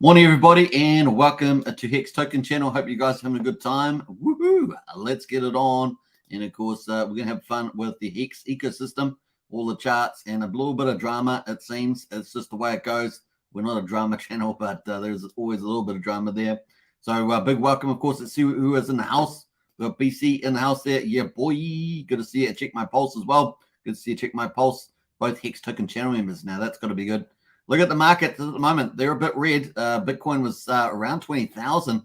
Morning, everybody, and welcome to Hex Token channel. Hope you guys are having a good time. Woohoo! Let's get it on. And of course, we're going to have fun with the Hex ecosystem, all the charts, and a little bit of drama, it seems. It's just the way it goes. We're not a drama channel, but there's always a little bit of drama there. So big welcome, of course. Let's see who is in the house. We've got BC in the house there. Yeah, boy. Good to see you. Check my pulse as well. Good to see you. Check my pulse. Both Hex Token channel members now. That's got to be good. Look at the markets at the moment. They're a bit red. Bitcoin was around 20,000.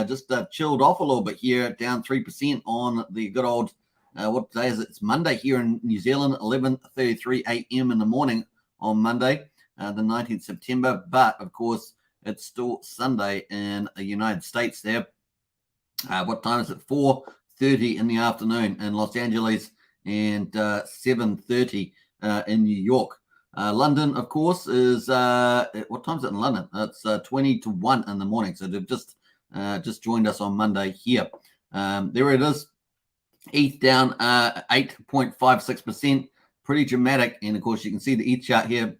Just chilled off a little bit here, down 3% on the good old, what day is it? It's Monday here in New Zealand, 11:33 a.m. in the morning on Monday, the 19th September. But, of course, it's still Sunday in the United States there. What time is it? 4:30 in the afternoon in Los Angeles and 7:30 in New York. London, of course, is what time is it in London? It's 20 to 1 in the morning. So they've just joined us on Monday here. There it is. ETH down 8.56%. Pretty dramatic. And of course, you can see the ETH chart here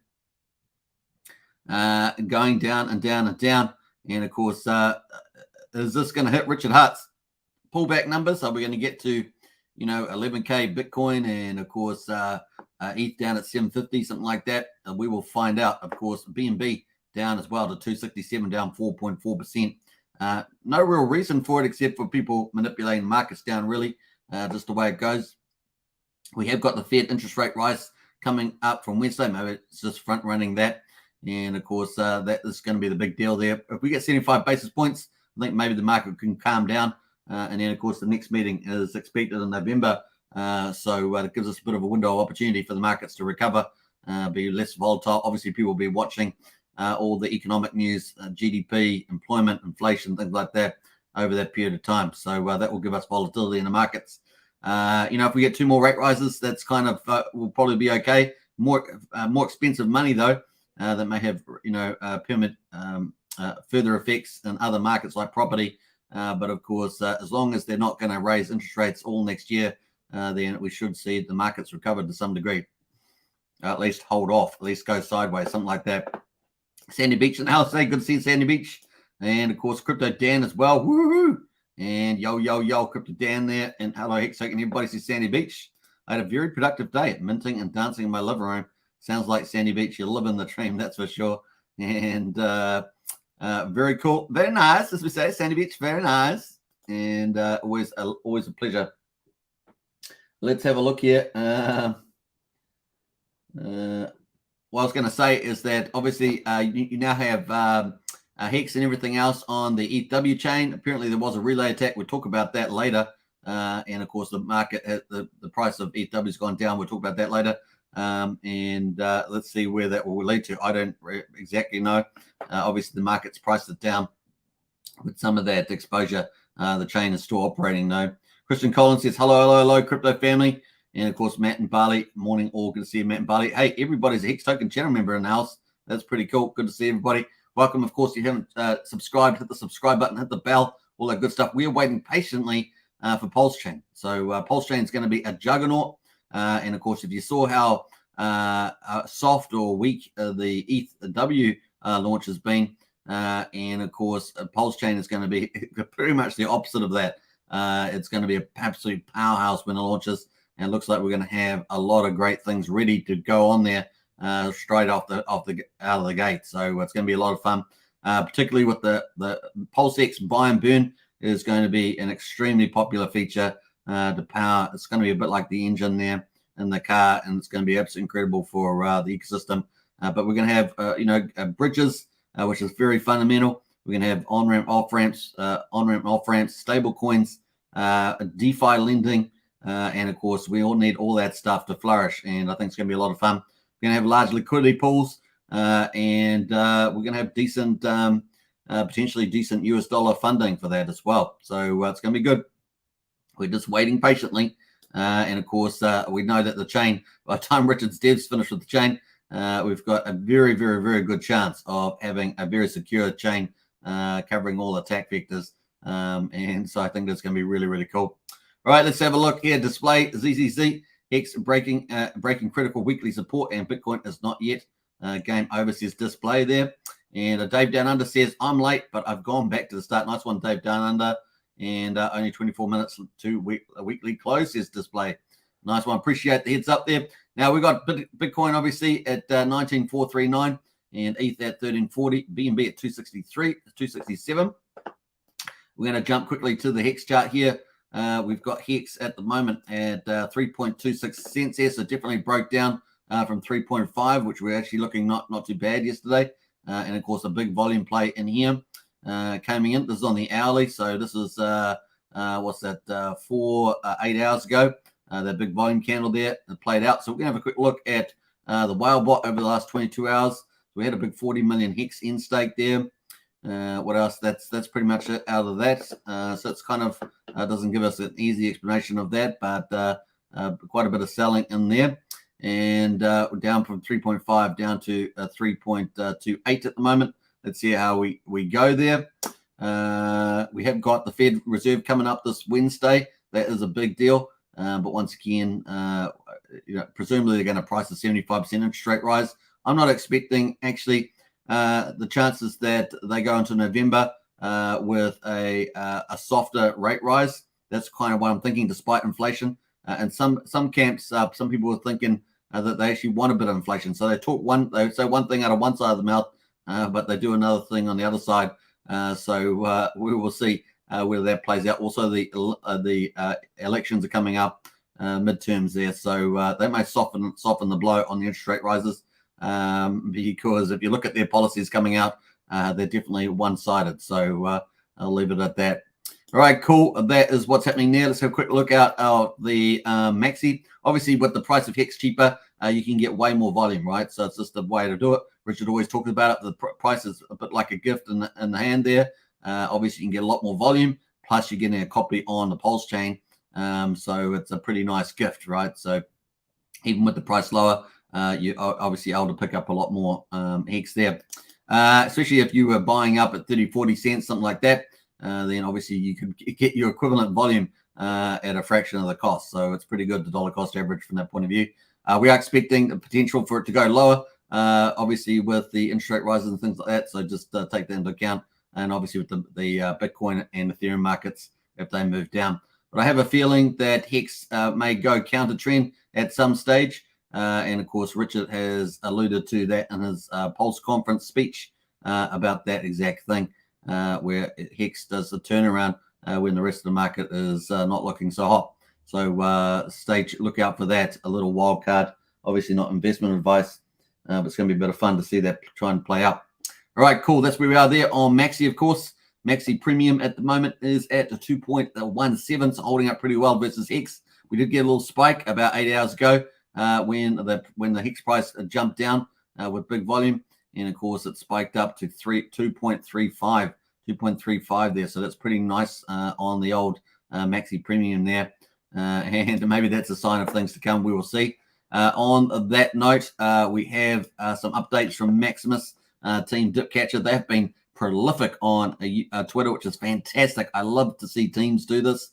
going down and down and down. And of course, is this going to hit Richard Hart's pullback numbers? Are we going to get to 11K Bitcoin and of course ETH down at 750, something like that? We will find out. Of course, BNB down as well to 267, down 4.4%. No real reason for it except for people manipulating markets down, really. Just the way it goes. We have got the Fed interest rate rise coming up from Wednesday. Maybe it's just front running that. And of course, that is going to be the big deal there. If we get 75 basis points, I think maybe the market can calm down. And then, of course, the next meeting is expected in November. So it gives us a bit of a window of opportunity for the markets to recover, be less volatile. Obviously, people will be watching all the economic news, GDP, employment, inflation, things like that over that period of time. So that will give us volatility in the markets. If we get 2 more rate rises, that's kind of will probably be okay. More expensive money, though, that may have, permanent further effects in other markets like property. But of course, as long as they're not going to raise interest rates all next year, then we should see the markets recover to some degree. At least hold off, at least go sideways, something like that. Sandy Beach in the house today. Good to see Sandy Beach. And of course, Crypto Dan as well. Woohoo! And yo, Crypto Dan there. And hello, Hex Token. Everybody see Sandy Beach. I had a very productive day at minting and dancing in my living room. Sounds like Sandy Beach. You're living the dream, that's for sure. And very cool. Very nice, as we say. Sandy Beach, very nice. And always a pleasure. Let's have a look here. What I was going to say is that obviously you now have Hex and everything else on the ETH chain. Apparently there was a relay attack. We'll talk about that later. And of course the market, the price of ETH has gone down. We'll talk about that later. Let's see where that will lead to. I don't exactly know. Obviously the market's priced it down with some of that exposure. The chain is still operating though. Christian Collins says, hello, crypto family. And of course, Matt and Barley, morning all. Good to see you, Matt and Barley. Hey, everybody's a Hex Token channel member in the house. That's pretty cool. Good to see everybody. Welcome. Of course, if you haven't subscribed, hit the subscribe button, hit the bell, all that good stuff. We're waiting patiently for Pulsechain. So Pulsechain is going to be a juggernaut. And of course, if you saw how soft or weak the ETH launch has been, and of course, Pulsechain is going to be pretty much the opposite of that. It's going to be an absolute powerhouse when it launches, and it looks like we're going to have a lot of great things ready to go on there straight out of the gate. So it's going to be a lot of fun, particularly with the PulseX buy and burn is going to be an extremely popular feature to power. It's going to be a bit like the engine there in the car, and it's going to be absolutely incredible for the ecosystem. But we're going to have bridges, which is very fundamental. We're going to have on-ramp, off-ramps, stable coins, DeFi lending, and of course, we all need all that stuff to flourish. And I think it's going to be a lot of fun. We're going to have large liquidity pools, and we're going to have decent, potentially decent US dollar funding for that as well. So it's going to be good. We're just waiting patiently. And of course, we know that the chain, by the time Richard's devs finish with the chain, we've got a very, very, very good chance of having a very secure chain covering all attack vectors. And so I think that's going to be really, really cool. All right, let's have a look here. Display ZZZ. Hex breaking critical weekly support, and Bitcoin is not yet game over, says display there. And Dave Down Under says, I'm late, but I've gone back to the start. Nice one, Dave Down Under. And only 24 minutes to a weekly close, says Display. Nice one. Appreciate the heads up there. Now, we've got Bitcoin, obviously, at 19,439 and ETH at 1340, BNB at 263, 267. We're going to jump quickly to the Hex chart here. We've got Hex at the moment at 3.26 cents here, so definitely broke down from 3.5, which we're actually looking not too bad yesterday. And, of course, a big volume play in here coming in. This is on the hourly, so this is, what's that, 8 hours ago. That big volume candle there played out. So we're going to have a quick look at the whale bot over the last 22 hours. We had a big 40 million Hex in stake there. What else? That's pretty much it out of that. So it's kind of doesn't give us an easy explanation of that, but quite a bit of selling in there. And down from 3.5 down to 3.28 at the moment. Let's see how we go there. We have got the Fed Reserve coming up this Wednesday. That is a big deal. But once again, presumably they're going to price a 75% interest rate rise. I'm not expecting actually the chances that they go into November with a softer rate rise. That's kind of what I'm thinking, despite inflation. And some camps, some people were thinking that they actually want a bit of inflation. So they say one thing out of one side of the mouth, but they do another thing on the other side. So we will see whether that plays out. Also, the elections are coming up, midterms there, so they may soften the blow on the interest rate rises, because if you look at their policies coming out, they're definitely one-sided. So I'll leave it at that. All right, cool. That is what's happening there. Let's have a quick look at the Maxi. Obviously, with the price of Hex cheaper, you can get way more volume, right? So it's just a way to do it. Richard always talks about it. The price is a bit like a gift in the hand there. Obviously, you can get a lot more volume, plus you're getting a copy on the Pulsechain. So it's a pretty nice gift, right? So even with the price lower, you're obviously able to pick up a lot more Hex there. Especially if you were buying up at 30, 40 cents, something like that, then obviously you could get your equivalent volume at a fraction of the cost. So it's pretty good, the dollar cost average from that point of view. We are expecting the potential for it to go lower, obviously with the interest rate rises and things like that. So just take that into account. And obviously with the Bitcoin and Ethereum markets, if they move down. But I have a feeling that Hex may go counter trend at some stage. And of course, Richard has alluded to that in his Pulse conference speech about that exact thing, where Hex does the turnaround when the rest of the market is not looking so hot. So look out for that. A little wild card, obviously not investment advice, but it's going to be a bit of fun to see that try and play out. All right, cool. That's where we are there on Maxi, of course. Maxi Premium at the moment is at 2.17, so holding up pretty well versus Hex. We did get a little spike about 8 hours ago when the Hex price jumped down with big volume, and of course it spiked up to 2.35 there. So that's pretty nice on the old Maxi Premium there, and maybe that's a sign of things to come. We will see. On that note, we have some updates from Maximus. Team Dipcatcher. They have been prolific on Twitter, which is fantastic. I love to see teams do this.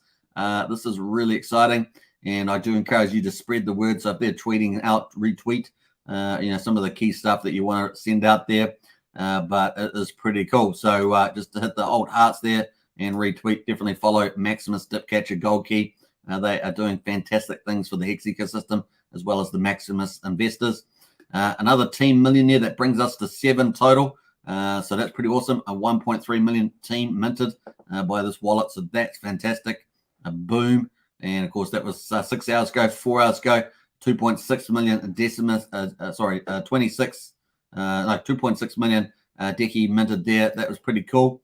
This is really exciting, and I do encourage you to spread the word. So if they're tweeting out, retweet, some of the key stuff that you want to send out there. But it is pretty cool. So just to hit the old hearts there and retweet, definitely follow Maximus Dipcatcher Gold Key. They are doing fantastic things for the Hex ecosystem as well as the Maximus investors. Another team millionaire that brings us to 7 total. So that's pretty awesome. A 1.3 million team minted by this wallet. So that's fantastic. Boom. And of course, that was 6 hours ago, 4 hours ago, 2.6 million decimus, 2.6 million Decky minted there. That was pretty cool.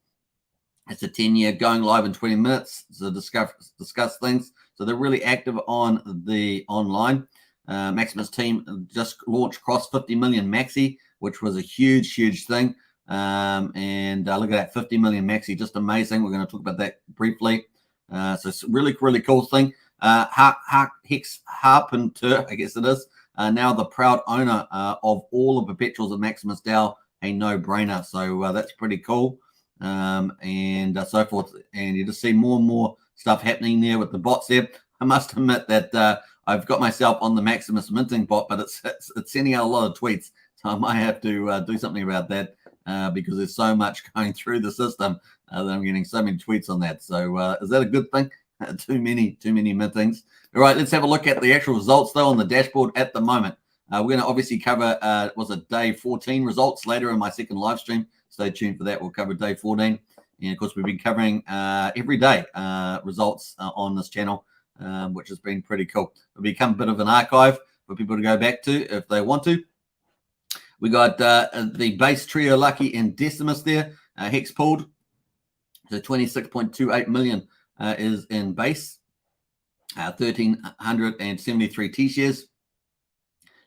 It's a 10-year going live in 20 minutes to discuss things. So they're really active on the online. Maximus team just launched cross 50 million Maxi, which was a huge thing. And look at that 50 million Maxi, just amazing. We're going to talk about that briefly. So it's really cool thing. Hex Harpenter, I guess it is, now the proud owner of all the perpetuals of Maximus DAO, a no-brainer. So that's pretty cool. And so forth. And you just see more and more stuff happening there with the bots there. I must admit that I've got myself on the Maximus minting bot, but it's sending out a lot of tweets. So I might have to do something about that. because there's so much going through the system that I'm getting so many tweets on that. So is that a good thing? Too many mintings. All right, let's have a look at the actual results though on the dashboard at the moment. We're going to obviously cover was it day 14 results later in my second live stream. Stay tuned for that. We'll cover day 14, and of course we've been covering every day results on this channel, which has been pretty cool. It'll become a bit of an archive for people to go back to if they want to. We got the base trio lucky and Decimus there. Hex pulled, so 26.28 million is in base. 1,373 T-shares.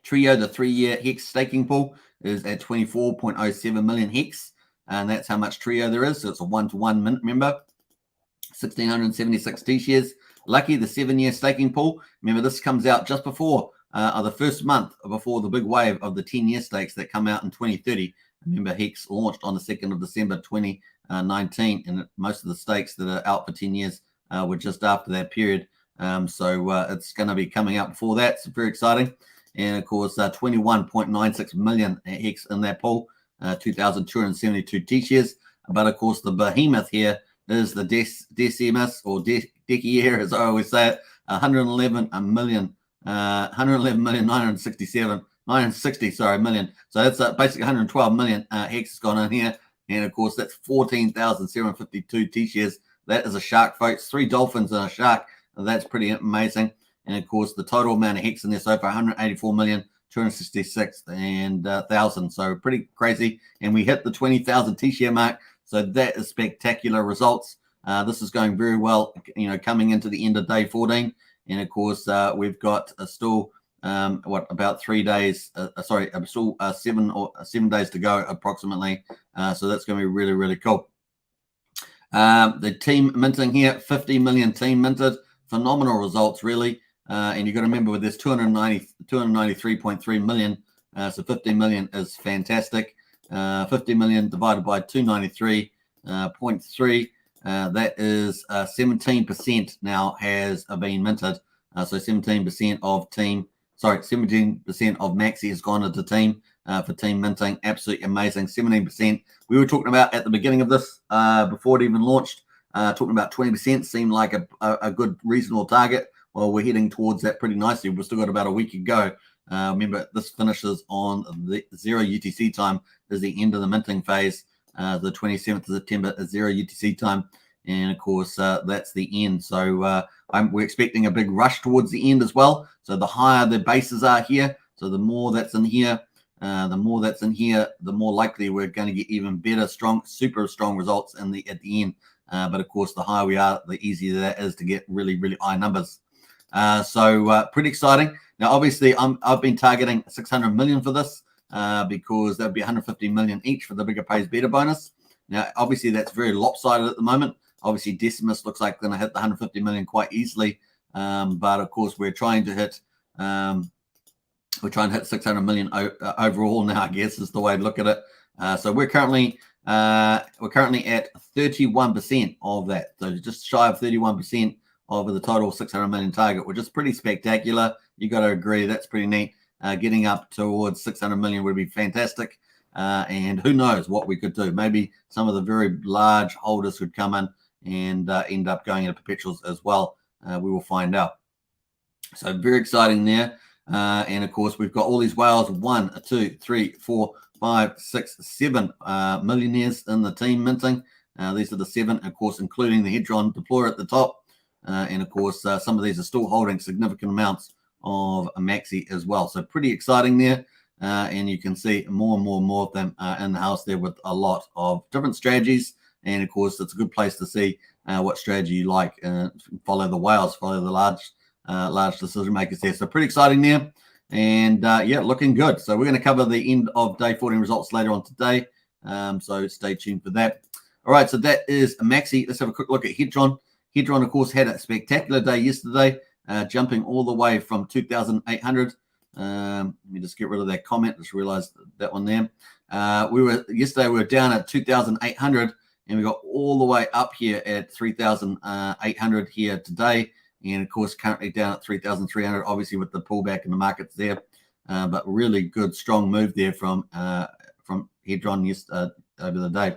Trio, the 3-year Hex staking pool, is at 24.07 million Hex, and that's how much Trio there is. So it's a 1-to-1 member. 1,676 T-shares. Lucky, the 7-year staking pool. Remember, this comes out just before the first month before the big wave of the 10-year stakes that come out in 2030. Remember, Hex launched on the 2nd of December 2019, and most of the stakes that are out for 10 years were just after that period. So it's going to be coming out before that. It's very exciting. And of course, 21.96 million Hex in that pool, 2,272 T-shares. But of course, the behemoth here is the Decimus or Decier, as I always say it, 960 million. So that's basically 112 million Hex has gone in here. And of course, that's 14,752 T-shares. That is a shark, folks. 3 dolphins and a shark. That's pretty amazing. And of course, the total amount of Hex in there so far, 184,266,000. So pretty crazy. And we hit the 20,000 T-share mark. So that is spectacular results. This is going very well, coming into the end of day 14. And of course, we've got still about 3 days, still 7 days to go approximately. So that's going to be really, really cool. The team minting here, 50 million team minted. Phenomenal results, really. And you've got to remember with this 293.3 million, so 50 million is fantastic. 50 million divided by 293.3, that is 17% now has been minted. So 17% of 17% of Maxi has gone into team for team minting. Absolutely amazing. 17%. We were talking about at the beginning of this, before it even launched, talking about 20% seemed like a good reasonable target. Well, we're heading towards that pretty nicely. We've still got about a week to go. Remember, this finishes on the 0 UTC time is the end of the minting phase. The 27th of September is 0 UTC time. And of course, that's the end. So we're expecting a big rush towards the end as well. So the higher the bases are here, so the more that's in here, the more likely we're going to get even better, super strong results at the end. But of course, the higher we are, the easier that is to get really, really high numbers. So pretty exciting. Now, obviously, I've been targeting 600 million for this because that would be 150 million each for the bigger pays better bonus. Now, obviously, that's very lopsided at the moment. Obviously, Decimus looks like going to hit the 150 million quite easily. But of course, we're trying to hit 600 million overall now, I guess is the way to look at it. So we're currently at 31% of that. So just shy of 31% of the total 600 million target, which is pretty spectacular. You got to agree, that's pretty neat. Getting up towards 600 million would be fantastic. And who knows what we could do. Maybe some of the very large holders could come in and end up going into perpetuals as well. We will find out. So very exciting there. And of course, we've got all these whales, 1, 2, 3, 4, 5, 6, 7 millionaires in the team minting. These are the 7, of course, including the Hedron deployer at the top. And of course, some of these are still holding significant amounts of Maxi as well. So pretty exciting there. And you can see more and more of them in the house there with a lot of different strategies. And of course, it's a good place to see what strategy you like. Follow the whales, follow the large decision makers there. So pretty exciting there. And yeah, looking good. So we're going to cover the end of day 14 results later on today. So stay tuned for that. All right, so that is Maxi. Let's have a quick look at Hedron. Hedron, of course, had a spectacular day yesterday, jumping all the way from 2,800. Let me just get rid of that comment. Just realized that one there. Yesterday we were down at 2,800, and we got all the way up here at 3,800 here today. And of course, currently down at 3,300, obviously with the pullback in the markets there. But really good, strong move there from Hedron the day.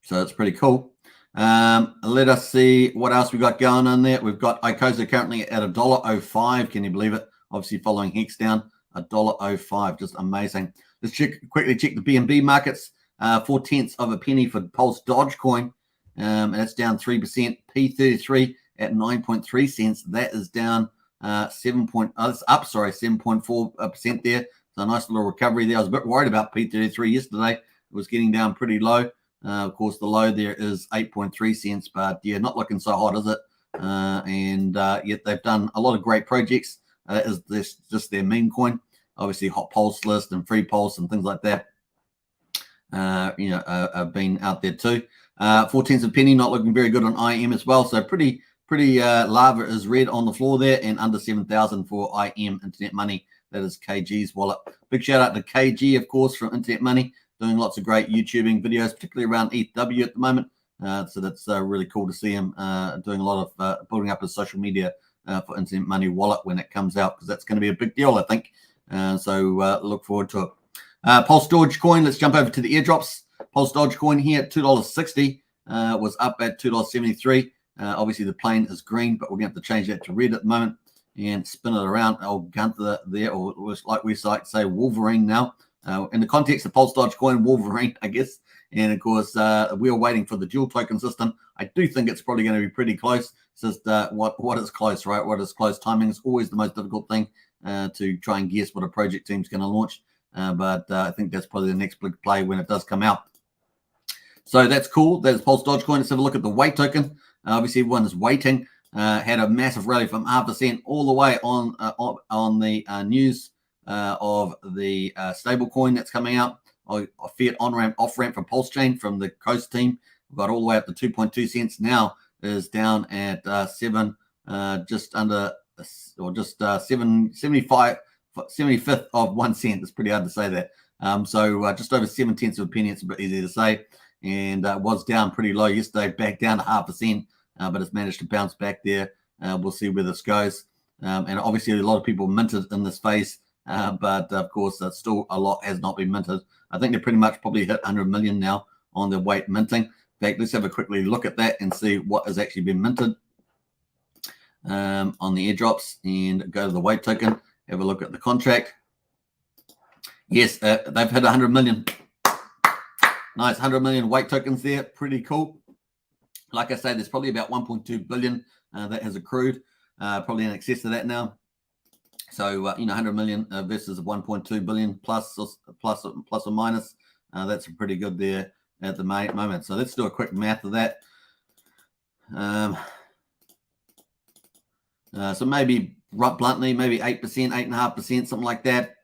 So it's pretty cool. Let us see what else we got going on there. We've got ICOSA currently at $1.05. Can you believe it? Obviously following Hex down, $1.05. Just amazing. Let's quickly check the BNB markets. 0.4 of a penny for Pulse Dogecoin. And it's down 3%. P33 at 9.3 cents. That is down 7.4% there. So a nice little recovery there. I was a bit worried about P33 yesterday. It was getting down pretty low. Of course, the low there is 8.3 cents, but yeah, not looking so hot, is it? Yet they've done a lot of great projects. That is just their meme coin. Obviously, Hot Pulse List and Free Pulse and things like that. Have been out there too. 0.4 of a penny, not looking very good on IM as well. So pretty lava is red on the floor there, and under 7,000 for IM Internet Money. That is KG's wallet. Big shout out to KG, of course, from Internet Money, doing lots of great YouTubing videos, particularly around ETHW at the moment. So that's really cool to see him doing a lot of building up his social media for Internet Money wallet when it comes out, because that's going to be a big deal, I think. So look forward to it. Pulse Dogecoin, let's jump over to the airdrops. Pulse Dogecoin here at $2.60 was up at $2.73. Obviously, the plane is green, but we're going to have to change that to red at the moment and spin it around. Old Gunther there, or like we like to say, Wolverine now. In the context of Pulse Dogecoin, Wolverine, I guess. And, of course, we're waiting for the dual token system. I do think it's probably going to be pretty close. It's just what is close, right? What is close? Timing is always the most difficult thing to try and guess what a project team's going to launch. But I think that's probably the next big play when it does come out. So that's cool. That's Pulse Dogecoin. Let's have a look at the weight token. Obviously, everyone is waiting. Had a massive rally from 0.5% all the way on the news of the stable coin that's coming out. A fiat on-ramp, off-ramp from Pulsechain from the Coast team. We've got all the way up to 2.2 cents. Now is down at just under, or just 75th of 1 cent. It's pretty hard to say that. So just over 0.7 of a penny. It's a bit easy to say. And was down pretty low yesterday, back down to 0.5%, but it's managed to bounce back there. We'll see where this goes. And obviously, a lot of people minted in this phase, but of course, still a lot has not been minted. I think they're pretty much probably hit 100 million now on their weight minting. In fact, let's have a quickly look at that and see what has actually been minted on the airdrops, and go to the weight token. Have a look at the contract. Yes, they've hit 100 million. Nice, 100 million weight tokens there. Pretty cool. Like I say, there's probably about 1.2 billion that has accrued, probably in excess of that now. So, 100 million versus 1.2 billion plus or minus. That's pretty good there at the moment. So let's do a quick math of that. So maybe, bluntly, maybe 8%, 8.5%, something like that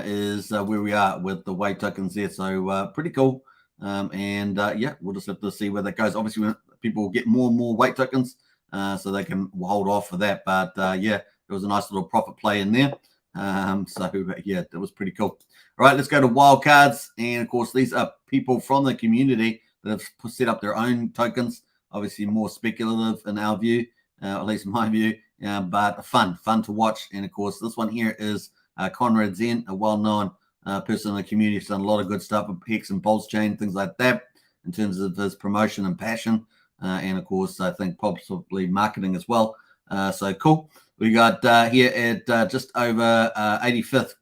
is where we are with the weight tokens there. So pretty cool. Yeah, we'll just have to see where that goes. Obviously, people will get more and more weight tokens, so they can hold off for that. But yeah, there was a nice little profit play in there. So yeah, that was pretty cool. All right, let's go to wildcards. And of course, these are people from the community that have set up their own tokens. Obviously, more speculative in our view, at least in my view, but fun to watch. And of course, this one here is Conrad Zen, a well-known person in the community. He's done a lot of good stuff with Hex and Pulsechain, things like that, in terms of his promotion and passion. And of course, I think possibly marketing as well. So cool. We got here at just over 85th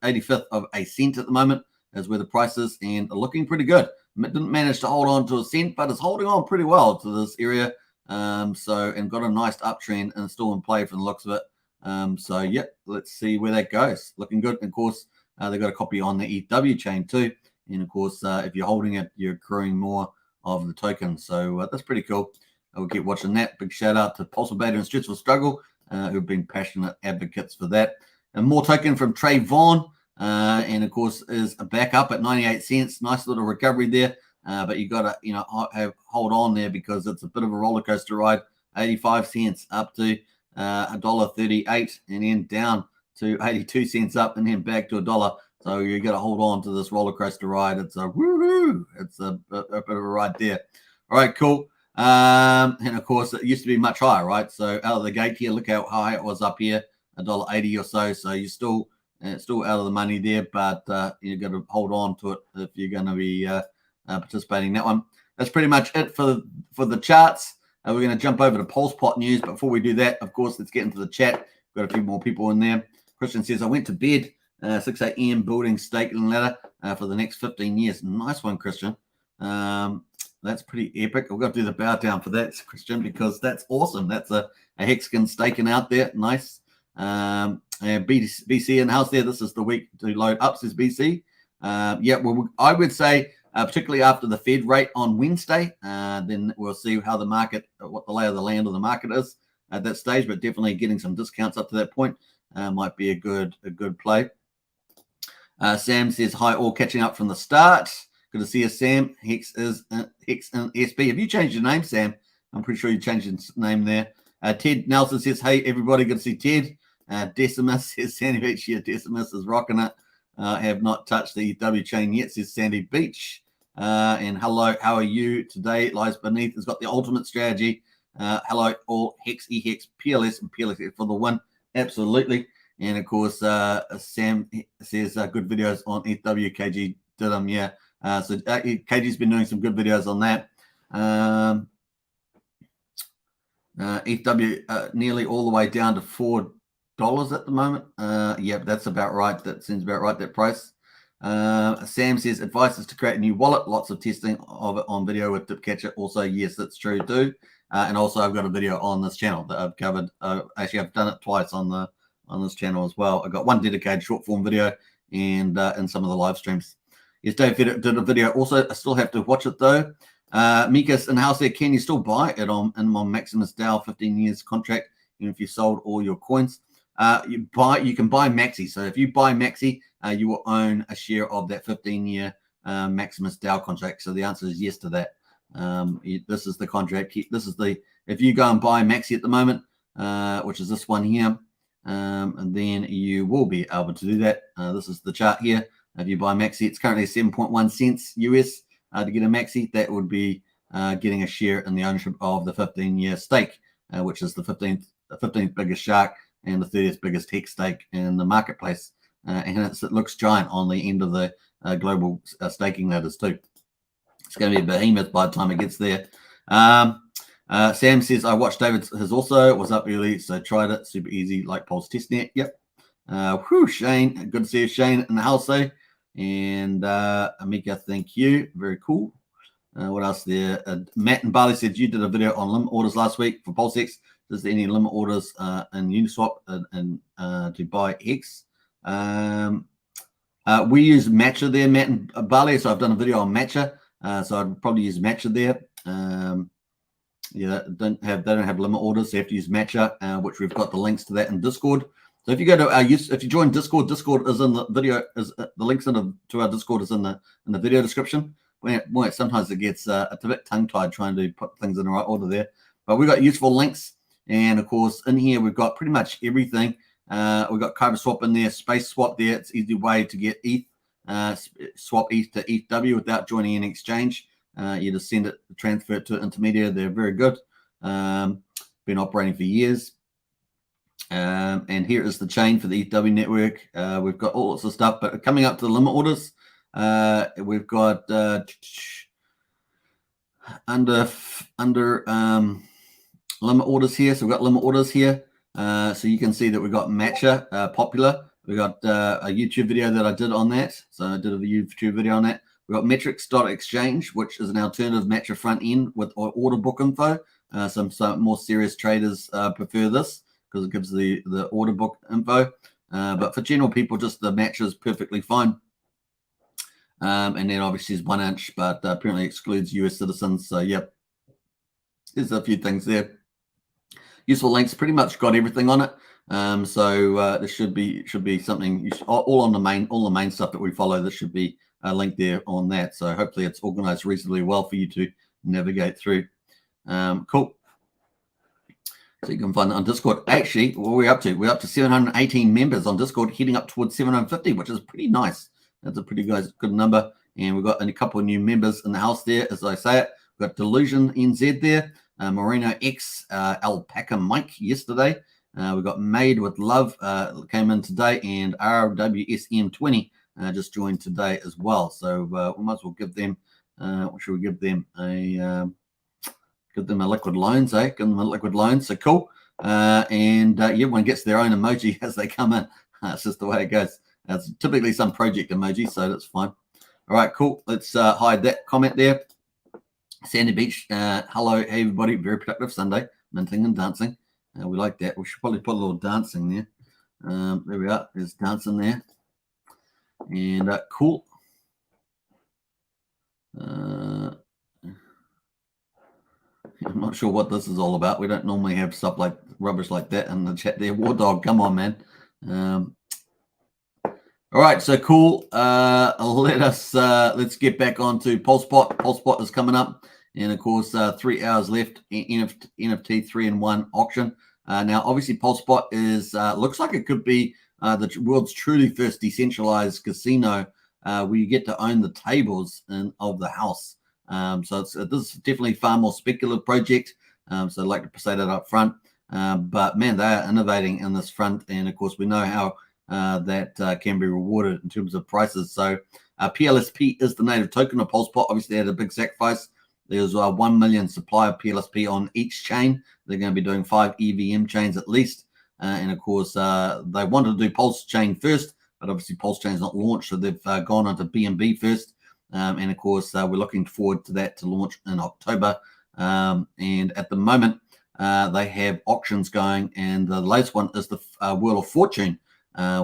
of a cent at the moment is where the price is, and looking pretty good. Didn't manage to hold on to a cent, but it's holding on pretty well to this area. And got a nice uptrend and still in play from the looks of it. So yeah, let's see where that goes. Looking good. And of course, they've got a copy on the ETHW chain too. And of course, if you're holding it, you're accruing more of the token. So that's pretty cool. We'll keep watching that. Big shout out to PulsePot and Streets for Struggle, who've been passionate advocates for that. And more token from Trayvon, and of course is back up at 98 cents. Nice little recovery there. But you got to, hold on there, because it's a bit of a roller coaster ride. 85 cents up to $1.38, and then down to 82 cents up, and then back to $1. So you got to hold on to this roller coaster ride. It's a woohoo! It's a bit of a ride there. All right, cool. And of course, it used to be much higher, right? So out of the gate here, look how high it was up here, $1.80 or so. So you're still out of the money there, but you got to hold on to it if you're going to be participating in that one. That's pretty much it for the charts. We're going to jump over to PulsePot news. But before we do that, of course, let's get into the chat. We've got a few more people in there. Christian says, I went to bed 6 a.m. building staking ladder for the next 15 years. Nice one, Christian. That's pretty epic. We've got to do the bow down for that, Christian, because that's awesome. That's a Hexagon staking out there. Nice. And BC in house there. This is the week to load up, says BC. Yeah, well, I would say, particularly after the Fed rate on Wednesday, then we'll see how the market, what the lay of the land of the market is at that stage. But definitely getting some discounts up to that point might be a good play. Sam says, hi, all catching up from the start. Good to see you, Sam. Hex and SB. Have you changed your name, Sam? I'm pretty sure you changed your name there. Ted Nelson says, hey, everybody, good to see Ted. Decimus says, Sandy Beach, yeah, Decimus is rocking it. Have not touched the EW chain yet, says Sandy Beach. And hello, how are you? Today lies beneath. It's got the ultimate strategy. Hello, all Hex, EHEX, PLS, and PLS for the win. Absolutely. And of course, Sam says good videos on EW. KG did them, yeah. So KG's been doing some good videos on that. EW nearly all the way down to $4 at the moment. Yeah, that's about right. That seems about right, that price. Sam says advice is to create a new wallet. Lots of testing of it on video with Dipcatcher. Also, yes, that's true too. And also, I've got a video on this channel that I've covered. Actually, I've done it twice on this channel as well. I got one dedicated short form video and some of the live streams. Yes, Dave did a video. Also, I still have to watch it though. Mika's in house there. Can you still buy it on Maximus DAO 15 years contract, even if you sold all your coins? You can buy Maxi. So if you buy Maxi, you will own a share of that 15-year Maximus DAO contract. So the answer is yes to that. This is the contract. This is if you go and buy Maxi at the moment, which is this one here, and then you will be able to do that. This is the chart here. If you buy Maxi, it's currently 7.1 cents US to get a Maxi. That would be getting a share in the ownership of the 15-year stake, which is the 15th biggest shark and the 30th biggest Hex stake in the marketplace. And it looks giant on the end of the global staking ladders too. It's going to be a behemoth by the time it gets there. Sam says, I watched David's also. Was up early, so tried it. Super easy, like Pulse Testnet. Yep. Shane. Good to see you, Shane, in the house though. And Amika, thank you. Very cool. What else there? Matt and Barley said you did a video on limit orders last week for PulseX. Is there any limit orders in Uniswap and to buy Hex? We use Matcha there, Matt and Barley. So I've done a video on Matcha. So I'd probably use Matcha there. Yeah, they don't have limit orders. So you have to use Matcha, which we've got the links to that in Discord. So if you go to if you join Discord, Discord is in the video. The links to our Discord is in the video description. Well, sometimes it gets a bit tongue-tied trying to put things in the right order there. But we've got useful links, and of course in here we've got pretty much everything. We've got Kyber Swap in there, Space Swap there. It's an easy way to get ETH, swap ETH to ETHW without joining an exchange. You just send it, transfer it to an intermediary. They're very good. Been operating for years. And here is the chain for the ETHW network. We've got all sorts of stuff, but coming up to the limit orders, we've got under limit orders here. So we've got limit orders here. So you can see that we've got Matcha popular. We've got a YouTube video that I did on that. So I did a YouTube video on that. We've got metrics.exchange, which is an alternative Matcha front end with order book info. Some more serious traders prefer this because it gives the order book info. But for general people, just the Matcha is perfectly fine. And then obviously is 1 inch, but apparently excludes US citizens. So, yep, there's a few things there. Useful links, pretty much got everything on it. So there should be something all on the main stuff that we follow. There should be a link there on that. So hopefully it's organized reasonably well for you to navigate through. Cool. So you can find it on Discord. Actually, what are we up to? We're up to 718 members on Discord, heading up towards 750, which is pretty nice. That's a pretty good number. And we've got a couple of new members in the house there, as I say it. We've got Delusion NZ there, Moreno X, Alpaca Mike yesterday. We've got Made with Love came in today, and RWSM20 just joined today as well. So we might as well give them What should we give them? Give them a liquid loans, eh? Give them a liquid loan. So cool. And everyone gets their own emoji as they come in. It's just the way it goes. It's typically some project emoji, so that's fine. All right, cool. Let's hide that comment there. Sandy Beach, hello, hey everybody. Very productive Sunday, minting and dancing. We like that. We should probably put a little dancing there. There we are. There's dancing there. And cool. I'm not sure what this is all about. We don't normally have stuff like rubbish like that in the chat there. War Dog, come on, man. All right, so cool. Let's get back onto PulsePot. PulsePot is coming up, and of course, 3 hours left. NFT 3-in-1 auction. Now, obviously, PulsePot is looks like it could be the world's truly first decentralized casino, where you get to own the tables of the house. So this is definitely far more speculative project. So I'd like to say that up front. But man, they are innovating in this front, and of course, we know how that can be rewarded in terms of prices. So PLSP is the native token of PulsePot. Obviously, they had a big sacrifice. There's 1 million supply of PLSP on each chain. They're going to be doing 5 EVM chains at least. And of course, they wanted to do Pulsechain first, but obviously Pulsechain is not launched, so they've gone onto BNB first. And of course, we're looking forward to that to launch in October. And at the moment, they have auctions going, and the latest one is the Wheel of Fortune,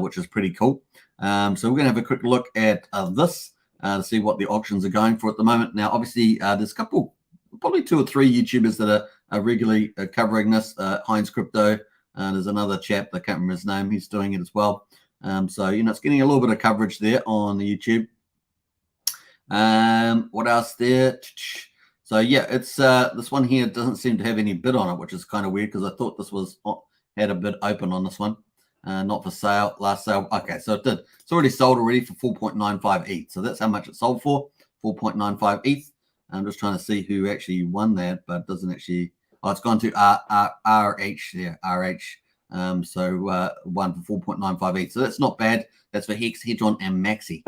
which is pretty cool. So we're going to have a quick look at this to see what the auctions are going for at the moment. Now, obviously, there's a couple, probably 2 or 3 YouTubers that are regularly covering this. Heinz Crypto, there's another chap, I can't remember his name, he's doing it as well. So, it's getting a little bit of coverage there on the YouTube. What else there? So yeah, it's this one here doesn't seem to have any bid on it, which is kind of weird because I thought this was had a bid open on this one. Not for sale, last sale. Okay, so it did. It's already sold already for 4.95 ETH. So that's how much it sold for, 4.95 ETH. I'm just trying to see who actually won that, but it doesn't actually. Oh, it's gone to RH there, RH. So one for 4.95 ETH. So that's not bad. That's for Hex, Hedron, and Maxi.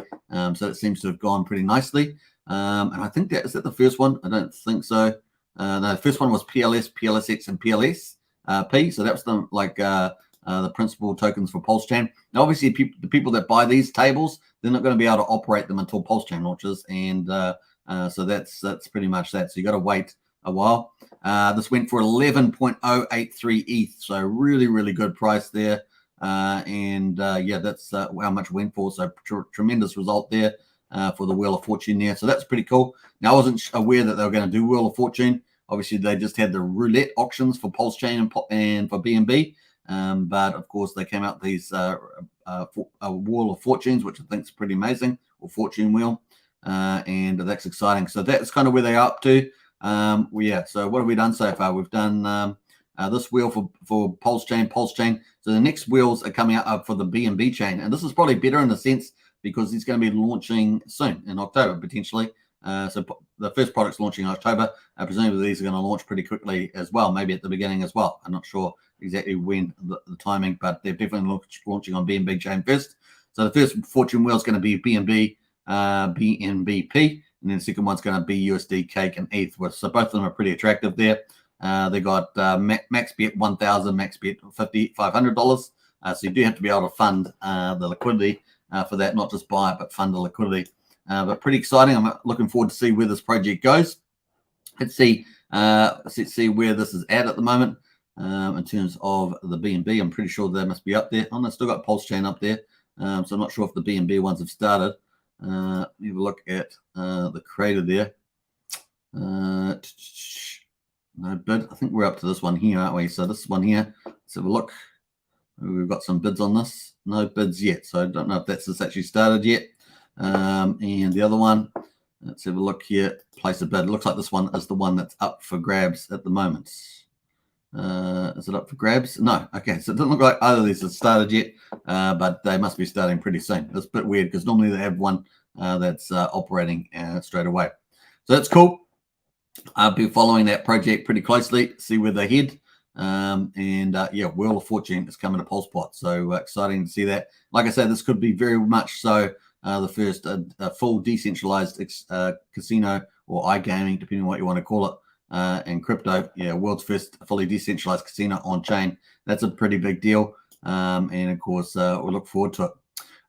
So it seems to have gone pretty nicely. And I think is that the first one? I don't think so. No, the first one was PLS, PLSX, and PLSP. So that's the principal tokens for Pulsechain. Now, obviously, the people that buy these tables, they're not going to be able to operate them until Pulsechain launches, and so that's pretty much that. So you got to wait a while. This went for 11.083 ETH, so really, really good price there. Yeah, that's how much it went for. So tremendous result there for the Wheel of Fortune there. So that's pretty cool. Now, I wasn't aware that they were going to do Wheel of Fortune. Obviously, they just had the roulette auctions for Pulsechain and for BNB. But of course, they came out with these Wheel of Fortunes, which I think is pretty amazing, or Fortune Wheel, and that's exciting. So that's kind of where they are up to. Yeah. So what have we done so far? We've done this wheel for Pulsechain. So the next wheels are coming out for the BNB chain, and this is probably better in a sense because it's going to be launching soon in October potentially. So the first product's launching in October. Presumably these are going to launch pretty quickly as well, maybe at the beginning as well. I'm not sure exactly when the timing, but they're definitely launching on BNB chain first. So the first Fortune wheel is going to be BNB, BNBP, and then the second one's going to be USD, Cake, and ETH. So both of them are pretty attractive there. They got max bet 1,000, max bet $500. So you do have to be able to fund the liquidity for that, not just buy it, but fund the liquidity. But pretty exciting. I'm looking forward to see where this project goes. Let's see where this is at the moment in terms of the BNB. I'm pretty sure they must be up there. Oh, they've still got Pulsechain up there. So I'm not sure if the BNB ones have started. Have a look at the creator there. No bid. I think we're up to this one here, aren't we? So this one here. Let's have a look. We've got some bids on this. No bids yet. So I don't know if that's actually started yet. And the other one, let's have a look here. Place a bid. It looks like this one is the one that's up for grabs at the moment. Is it up for grabs? No. Okay, so it doesn't look like either of these have started yet, but they must be starting pretty soon. It's a bit weird because normally they have one that's operating straight away. So that's cool. I'll be following that project pretty closely, see where they head. Yeah, Wheel of Fortune is coming to PulsePot. So exciting to see that. Like I said, this could be very much so the first full decentralized casino or iGaming, depending on what you want to call it, and crypto. Yeah, world's first fully decentralized casino on chain. That's a pretty big deal. And of course, we'll look forward to it.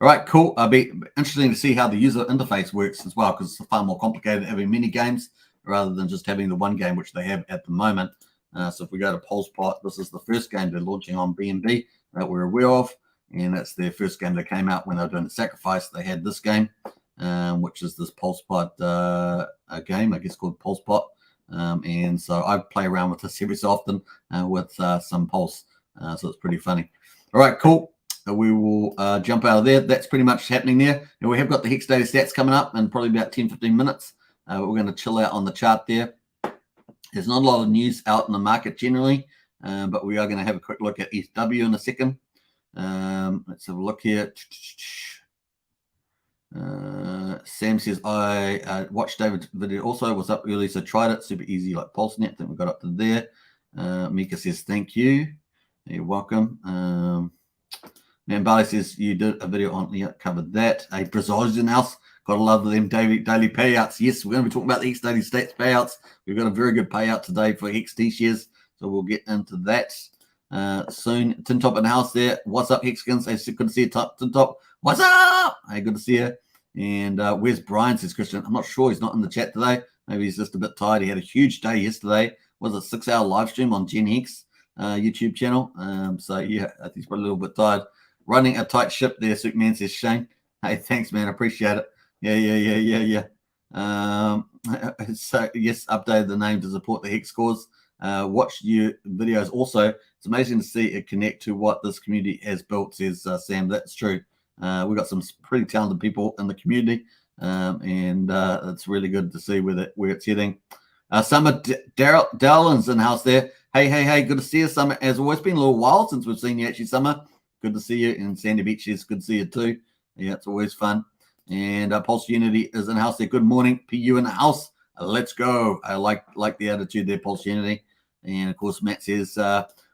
All right, cool. It'll be interesting to see how the user interface works as well, because it's far more complicated having many games rather than just having the one game, which they have at the moment. So if we go to PulsePot, this is the first game they're launching on BNB that we're aware of, and that's their first game that came out when they were doing the Sacrifice. They had this game, which is this PulsePot game, I guess, called PulsePot. And so I play around with this every so often with some Pulse. So it's pretty funny. All right, cool. We will jump out of there. That's pretty much happening there. And we have got the Hex data stats coming up in probably about 10-15 minutes. We're going to chill out on the chart there. There's not a lot of news out in the market generally, but we are going to have a quick look at ETH-W in a second. Let's have a look here. Sam says, I watched David's video also, was up early, so tried it. Super easy like PulseNet. I think we got up to there. Mika says, thank you. You're welcome. Man, Barley says, you did a video on, yeah, covered that. A Brazilian house. Gotta love them daily payouts. Yes, we're going to be talking about the Hex daily stats payouts. We've got a very good payout today for Hex T shares, so we'll get into that soon. Tin Top in the house there. What's up, Hexkins? Hey, good to see you, Tin Top. What's up? Hey, good to see you. And where's Brian, says Christian. I'm not sure. He's not in the chat today. Maybe he's just a bit tired. He had a huge day yesterday. Was a 6-hour live stream on Gen Hex YouTube channel. So, yeah, I think he's probably a little bit tired. Running a tight ship there, Superman, says Shane. Hey, thanks, man. I appreciate it. Yeah. So, yes, updated the name to support the Hex cause. Watch your videos also. It's amazing to see it connect to what this community has built, says Sam. That's true. We've got some pretty talented people in the community, and it's really good to see where it's heading. Summer Darlin's in house there. Hey, good to see you, Summer. As always, been a little while since we've seen you actually, Summer. Good to see you. And Sandy Beach is good to see you too. Yeah, it's always fun. And Pulse Unity is in house there. Good morning. PU in the house. Let's go. I like the attitude there, Pulse Unity. And of course, Matt says,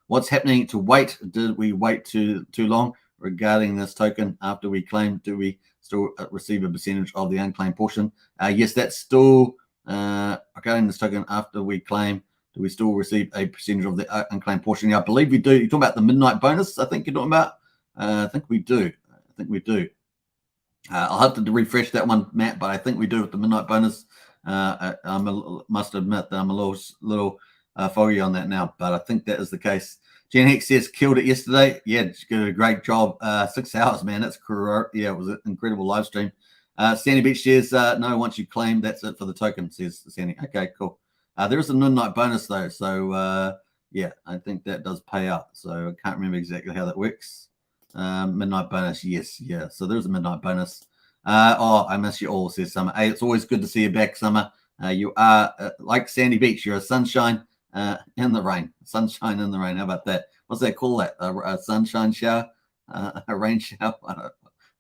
what's happening to wait? Did we wait too long regarding this token after we claim? Do we still receive a percentage of the unclaimed portion? Yes, that's still regarding this token after we claim. Do we still receive a percentage of the unclaimed portion? Yeah, I believe we do. You're talking about the midnight bonus, I think you're talking about. I think we do. I'll have to refresh that one, Matt, but I think we do with the midnight bonus. Must admit that I'm a little foggy on that now, but I think that is the case. Gen Hex says, killed it yesterday. Yeah, did a great job. 6 hours, man. That's correct. Yeah, it was an incredible live stream. Sandy Beach says, no, once you claim, that's it for the token, says Sandy. Okay, cool. There is a midnight bonus, though. So, yeah, I think that does pay out. So I can't remember exactly how that works. Midnight bonus, yes, yeah. So there's a midnight bonus. I miss you all, says Summer. Hey, it's always good to see you back, Summer. You are like Sandy Beach. You're a sunshine in the rain. Sunshine in the rain. How about that? What's that called? That a sunshine shower, a rain shower.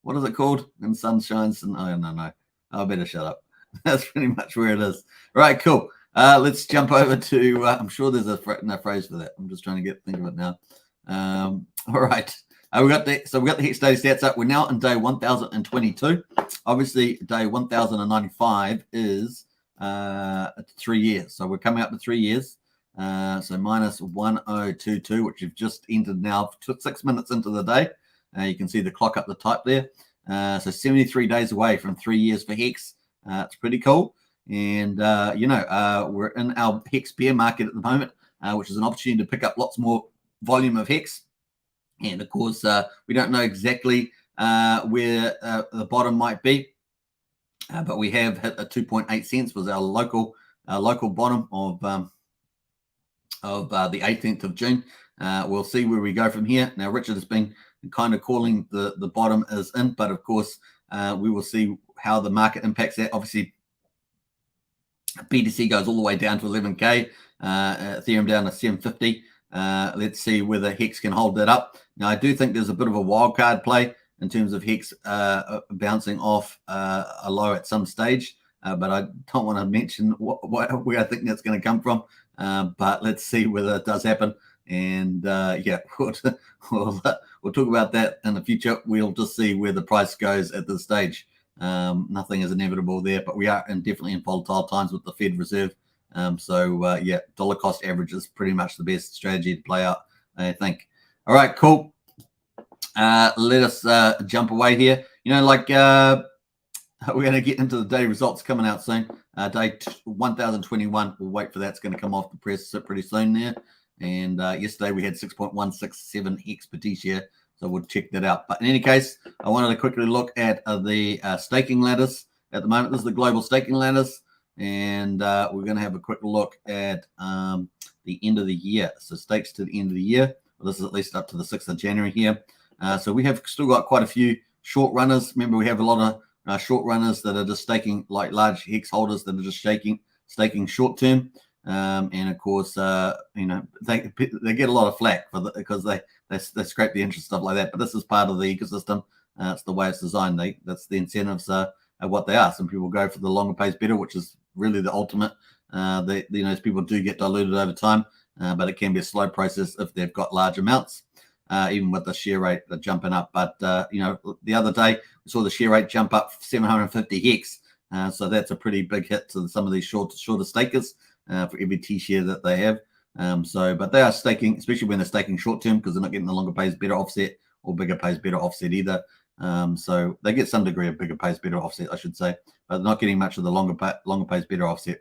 What is it called? And sunshines. No. I better shut up. That's pretty much where it is. All right, cool. Let's jump over to. I'm sure there's a phrase for that. I'm just trying to think of it now. All right. We got the Hex data stats up. We're now in day 1022. Obviously, day 1095 is 3 years. So we're coming up to 3 years. So minus 1022, which you've just entered now 6 minutes into the day. You can see the clock up the top there. So 73 days away from 3 years for Hex. It's pretty cool. And, we're in our Hex bear market at the moment, which is an opportunity to pick up lots more volume of Hex. And of course, we don't know exactly where the bottom might be, but we have hit a 2.8 cents was our local bottom of the 18th of June. We'll see where we go from here. Now, Richard has been kind of calling the bottom is in, but of course, we will see how the market impacts that. Obviously, BTC goes all the way down to 11K, Ethereum down to 750. Let's see whether Hex can hold that up. Now, I do think there's a bit of a wild card play in terms of Hex bouncing off a low at some stage, but I don't want to mention where I think that's going to come from. But let's see whether it does happen. And we'll talk about that in the future. We'll just see where the price goes at this stage. Nothing is inevitable there, but we are definitely in volatile times with the Fed Reserve. Yeah, dollar cost average is pretty much the best strategy to play out, I think. All right, cool. Let us jump away here. We're going to get into the day results coming out soon. Day 1021, we'll wait for that. It's going to come off the press pretty soon there. And yesterday we had 6.167 Hex per T-share, so we'll check that out. But in any case, I wanted to quickly look at the staking ladders at the moment. This is the global staking ladders, and we're going to have a quick look at the end of the year. So stakes to the end of the year. Well, this is at least up to the 6th of January here. So we have still got quite a few short runners. Remember, we have a lot of short runners that are just staking, like large Hex holders that are just staking short term. And of course, they get a lot of flack because they scrape the interest, stuff like that. But this is part of the ecosystem. It's the way it's designed. That's the incentives are what they are. Some people go for the longer pays better, which is really the ultimate. People do get diluted over time, but it can be a slow process if they've got large amounts. Even with the share rate jumping up. But, the other day, we saw the share rate jump up 750 Hex. So that's a pretty big hit to some of these shorter stakers for every T-share that they have. But they are staking, especially when they're staking short-term, because they're not getting the longer pays better offset or bigger pays better offset either. So they get some degree of bigger pays better offset, I should say, but they're not getting much of the longer pays better offset.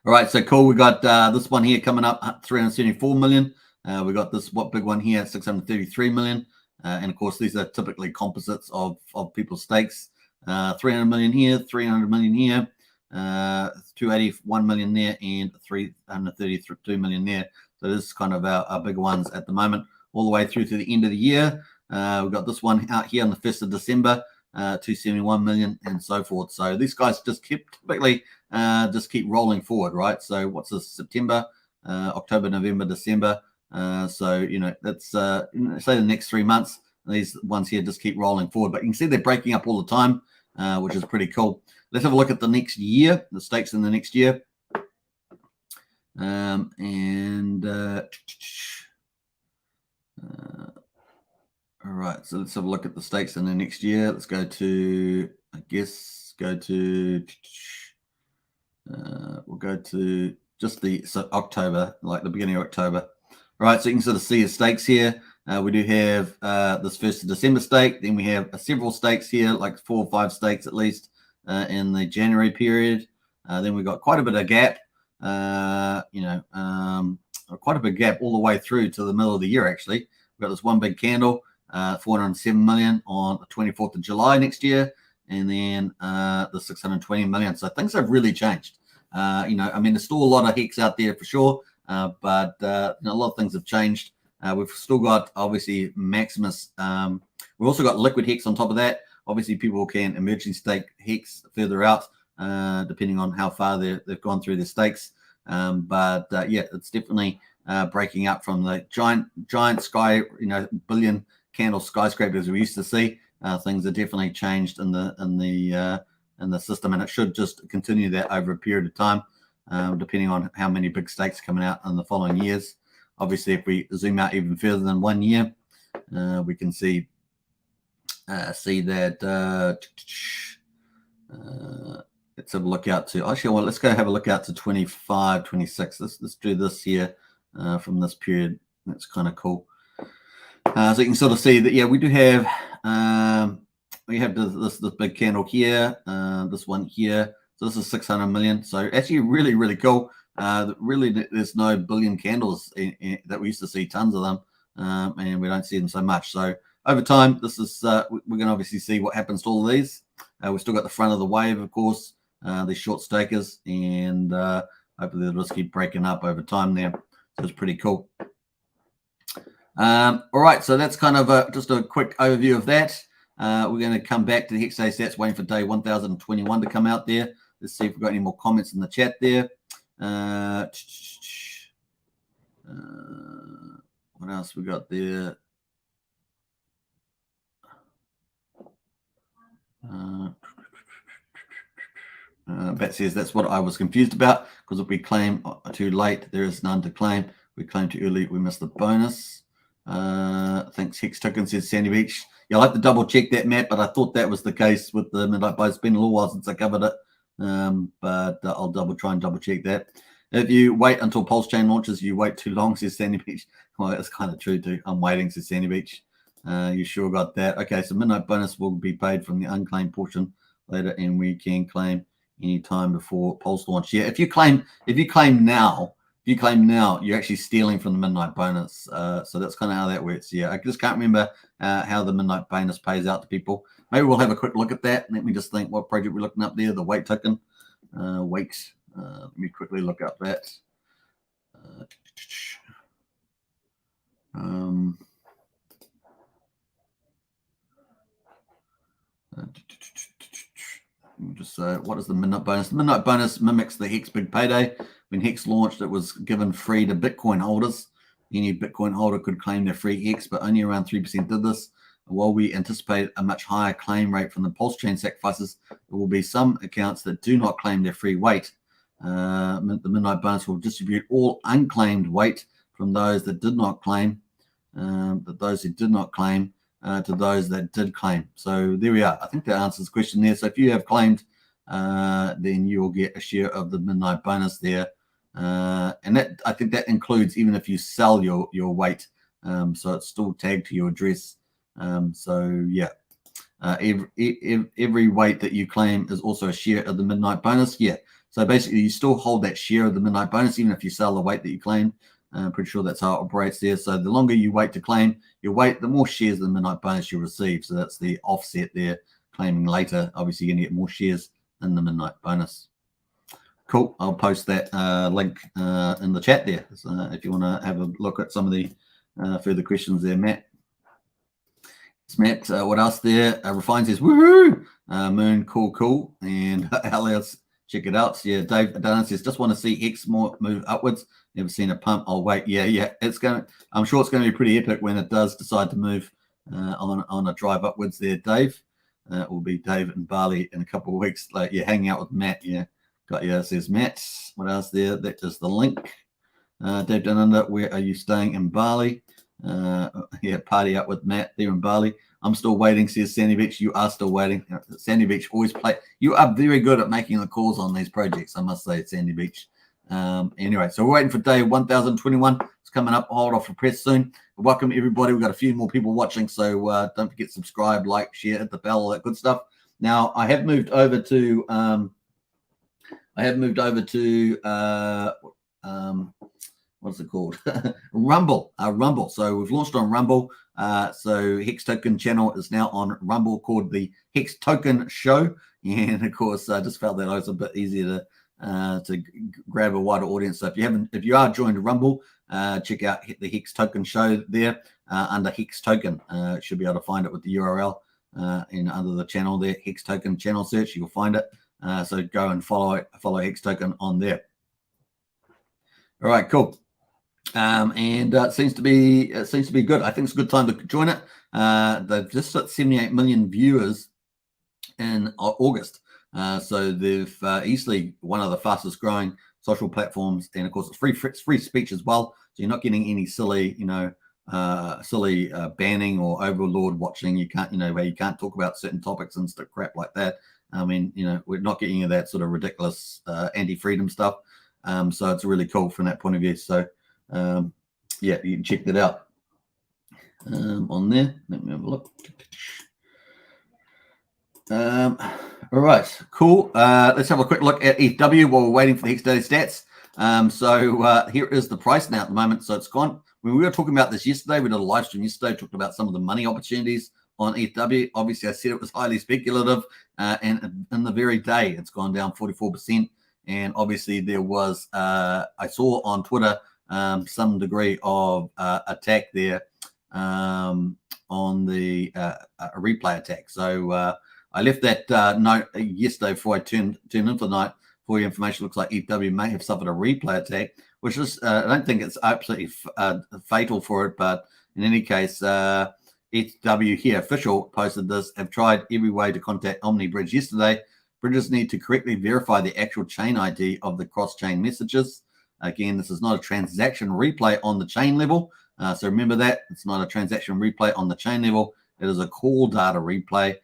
All right, so cool. We got this one here coming up, 374 million. We got this big one here at 633 million. And of course, these are typically composites of people's stakes. 300 million here, 300 million here, 281 million there, and 332 million there. So this is kind of our big ones at the moment, all the way through to the end of the year. We've got this one out here on the 1st of December, 271 million, and so forth. So these guys just keep rolling forward, right? So what's this? September, October, November, December. That's say the next 3 months, these ones here just keep rolling forward, but you can see they're breaking up all the time, which is pretty cool. Let's have a look at the next year, the stakes in the next year. All right, so let's have a look at the stakes in the next year. Let's go to, we'll go to just October, like the beginning of October. All right, so you can sort of see the stakes here. We do have this 1st of December stake. Then we have several stakes here, like 4 or 5 stakes at least in the January period. Then we got quite a bit of gap, quite a big gap all the way through to the middle of the year, actually. We've got this one big candle, 407 million on the 24th of July next year, and then the 620 million. So things have really changed. There's still a lot of Hex out there for sure. But a lot of things have changed. We've still got, obviously, Maximus. We've also got liquid Hex on top of that. Obviously, people can emerging stake Hex further out, depending on how far they've gone through their stakes. It's definitely breaking up from the giant sky, billion candle skyscrapers we used to see. Things are definitely changed in the system, and it should just continue that over a period of time. Depending on how many big stakes coming out in the following years. Obviously, if we zoom out even further than 1 year, we can see that. Let's have a look out to. Actually, well, let's go have a look out to 25, 26. Let's do this here from this period. That's kind of cool. So you can sort of see that. Yeah, we do have. We have this big candle here. This one here. So this is 600 million. So actually really, really cool. Really, there's no billion candles that we used to see tons of them, and we don't see them so much. So over time, this is we're going to obviously see what happens to all of these. We've still got the front of the wave, of course, these short stakers, and hopefully they'll just keep breaking up over time there. So it's pretty cool. All right, so that's kind of just a quick overview of that. We're going to come back to the Hex Day stats, waiting for day 1021 to come out there. Let's see if we've got any more comments in the chat there. What else we got there? Bet says that's what I was confused about, because if we claim too late, there is none to claim. We claim too early, we missed the bonus. Thanks, Hex Token, says Sandy Beach. I'll have to double check that, Matt, but I thought that was the case with the midnight bonus. It's been a little while since I covered it, but I'll try and double check that. If you wait until Pulsechain launches, you wait too long, says Sandy Beach. Well, that's kind of true too. I'm waiting, says Sandy Beach. You sure got that? Okay, so midnight bonus will be paid from the unclaimed portion later, and we can claim any time before Pulse launch. Yeah, if you claim now, you're actually stealing from the midnight bonus. So that's kind of how that works. Yeah, I just can't remember how the midnight bonus pays out to people. Maybe we'll have a quick look at that. Let me just think what project we're looking up there. The wait token. Wait. Let me quickly look up that. Just what is the midnight bonus? The midnight bonus mimics the Hex big payday. When Hex launched, it was given free to Bitcoin holders. Any Bitcoin holder could claim their free Hex, but only around 3% did this. While we anticipate a much higher claim rate from the Pulsechain sacrifices, there will be some accounts that do not claim their free weight. The midnight bonus will distribute all unclaimed weight from those that did not claim, those who did not claim, to those that did claim. So there we are. I think that answers the question there. So if you have claimed, then you will get a share of the midnight bonus there. And that, I think that includes even if you sell your weight. So it's still tagged to your address. So yeah, every weight that you claim is also a share of the midnight bonus. Yeah. So basically you still hold that share of the midnight bonus, even if you sell the weight that you claim. I'm pretty sure that's how it operates there. So the longer you wait to claim your weight, the more shares of the midnight bonus you receive. So that's the offset there. Claiming later, obviously you're going to get more shares in the midnight bonus. Cool. I'll post that link in the chat there. So if you want to have a look at some of the further questions there, Matt. It's Matt. What else there? Refine says, woohoo! Moon, cool. And Elliot's, check it out. So yeah, Dave Dunn says, just want to see Hex more move upwards. Never seen a pump. I'll wait. Yeah. I'm sure it's going to be pretty epic when it does decide to move on a drive upwards there, Dave. It will be Dave in Bali in a couple of weeks. Like, yeah, hanging out with Matt. Yeah, got you. Says Matt. What else there? That is the link. Dave Down Under, where are you staying in Bali? Yeah, party up with Matt there in Bali. I'm still waiting, says Sandy Beach. You are still waiting. Sandy Beach always play. You are very good at making the calls on these projects, I must say, Sandy Beach. Anyway, so we're waiting for day 1021. It's coming up. Hold off for press soon. Welcome, everybody. We've got a few more people watching, so don't forget to subscribe, like, share, hit the bell, all that good stuff. Now, I have moved over to what's it called? Rumble. Rumble. So we've launched on Rumble. So Hex Token channel is now on Rumble, called the Hex Token Show. And of course, I just felt that it was a bit easier to grab a wider audience. So if you are joined Rumble, check out the Hex Token Show there under Hex Token. Should be able to find it with the URL and under the channel there, Hex Token channel search. You'll find it. So go and follow Hex Token on there. All right, cool. And it seems to be good. I think it's a good time to join it. They've just got 78 million viewers in August. So they've easily one of the fastest growing social platforms, and of course it's free speech as well. So you're not getting any silly, banning or overlord watching. You can't, where you can't talk about certain topics and stuff, crap like that. I mean, we're not getting any of that sort of ridiculous anti-freedom stuff. So it's really cool from that point of view. So yeah, you can check that out on there. Let me have a look. All right, cool. Let's have a quick look at ETH while we're waiting for the Hex daily stats. So here is the price now at the moment. So it's gone. When we were talking about this yesterday, we did a live stream yesterday, talked about some of the money opportunities on ETH. Obviously, I said it was highly speculative, and in the very day, it's gone down 44%. And obviously, there was I saw on Twitter some degree of attack there on the a replay attack. So I left that note yesterday before I turned into the night. For your information, looks like ETH may have suffered a replay attack, which is I don't think it's absolutely fatal for it, but in any case, ETH here official posted this. Have tried every way to contact OmniBridge yesterday. Bridges need to correctly verify the actual chain ID of the cross-chain messages. Again, this is not a transaction replay on the chain level. So remember that. It's not a transaction replay on the chain level. It is a call data replay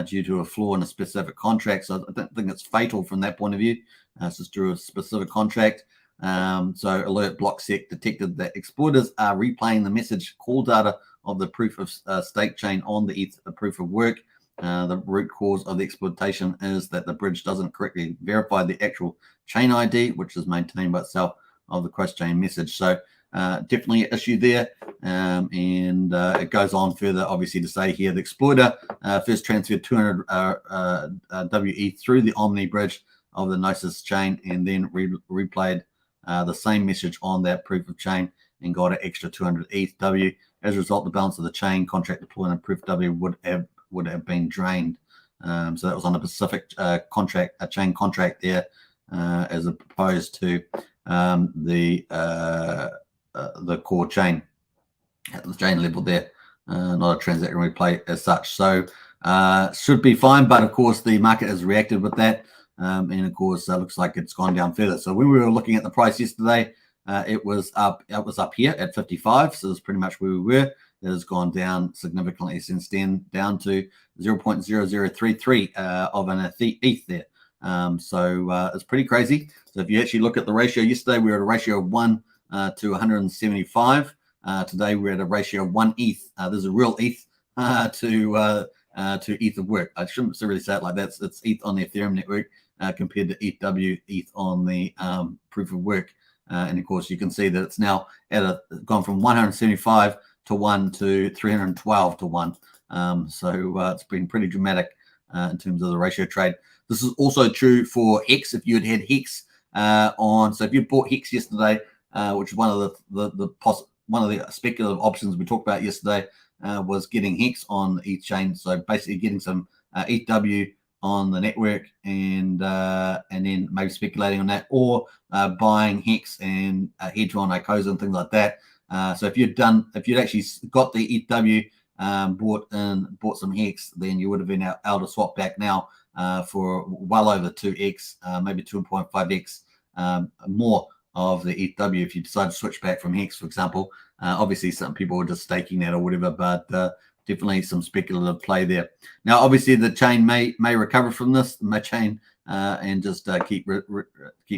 due to a flaw in a specific contract. So I don't think it's fatal from that point of view. It's just through a specific contract. So alert blocksec detected that exploiters are replaying the message call data of the proof of stake chain on the ETH proof of work. The root cause of the exploitation is that the bridge doesn't correctly verify the actual chain ID, which is maintained by itself, of the cross-chain message. So definitely an issue there. And it goes on further, obviously, to say here the exploiter first transferred 200 WE through the Omni bridge of the Gnosis chain and then replayed the same message on that proof of chain and got an extra 200 ETH W. As a result, the balance of the chain contract deployed and proof W would have been drained. So that was on a specific contract, a chain contract there, as opposed to the core chain at the chain level there, not a transaction replay as such. So should be fine, but of course the market has reacted with that, and of course looks like it's gone down further. So when we were looking at the price yesterday, it was up here at 55, so that's pretty much where we were. It has gone down significantly since then, down to 0.0033 of an ETH there. So it's pretty crazy. So if you actually look at the ratio, yesterday we were at a ratio of 1 to 175. Today we're at a ratio of 1 ETH. There's a real ETH to ETH of work. I shouldn't really say it like that. It's ETH on the Ethereum network compared to ETH on the proof of work. And of course, you can see that it's now gone from 175 to 1 to 312 to 1. So it's been pretty dramatic in terms of the ratio trade. This is also true for Hex. If you had Hex on, so if you bought Hex yesterday, which is one of the speculative options we talked about yesterday, was getting Hex on the ETH chain. So basically getting some ETH on the network and then maybe speculating on that, or buying Hex and Hedron, Icosa, and things like that. So if you'd actually got the ETH bought some Hex, then you would have been able to swap back now for well over 2x, maybe 2.5x more of the ETH if you decide to switch back from Hex, for example. Obviously, some people are just staking that or whatever, but definitely some speculative play there. Now, obviously, the chain may recover from this, and just keep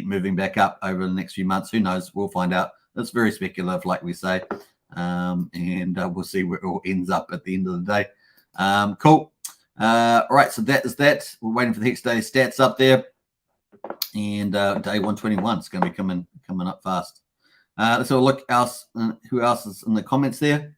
moving back up over the next few months. Who knows? We'll find out. It's very speculative, like we say, and we'll see where it all ends up at the end of the day. Cool. All right, so that is that. We're waiting for the Hex Day stats up there, and day 121 is going to be coming up fast. Let's have a look who else is in the comments there.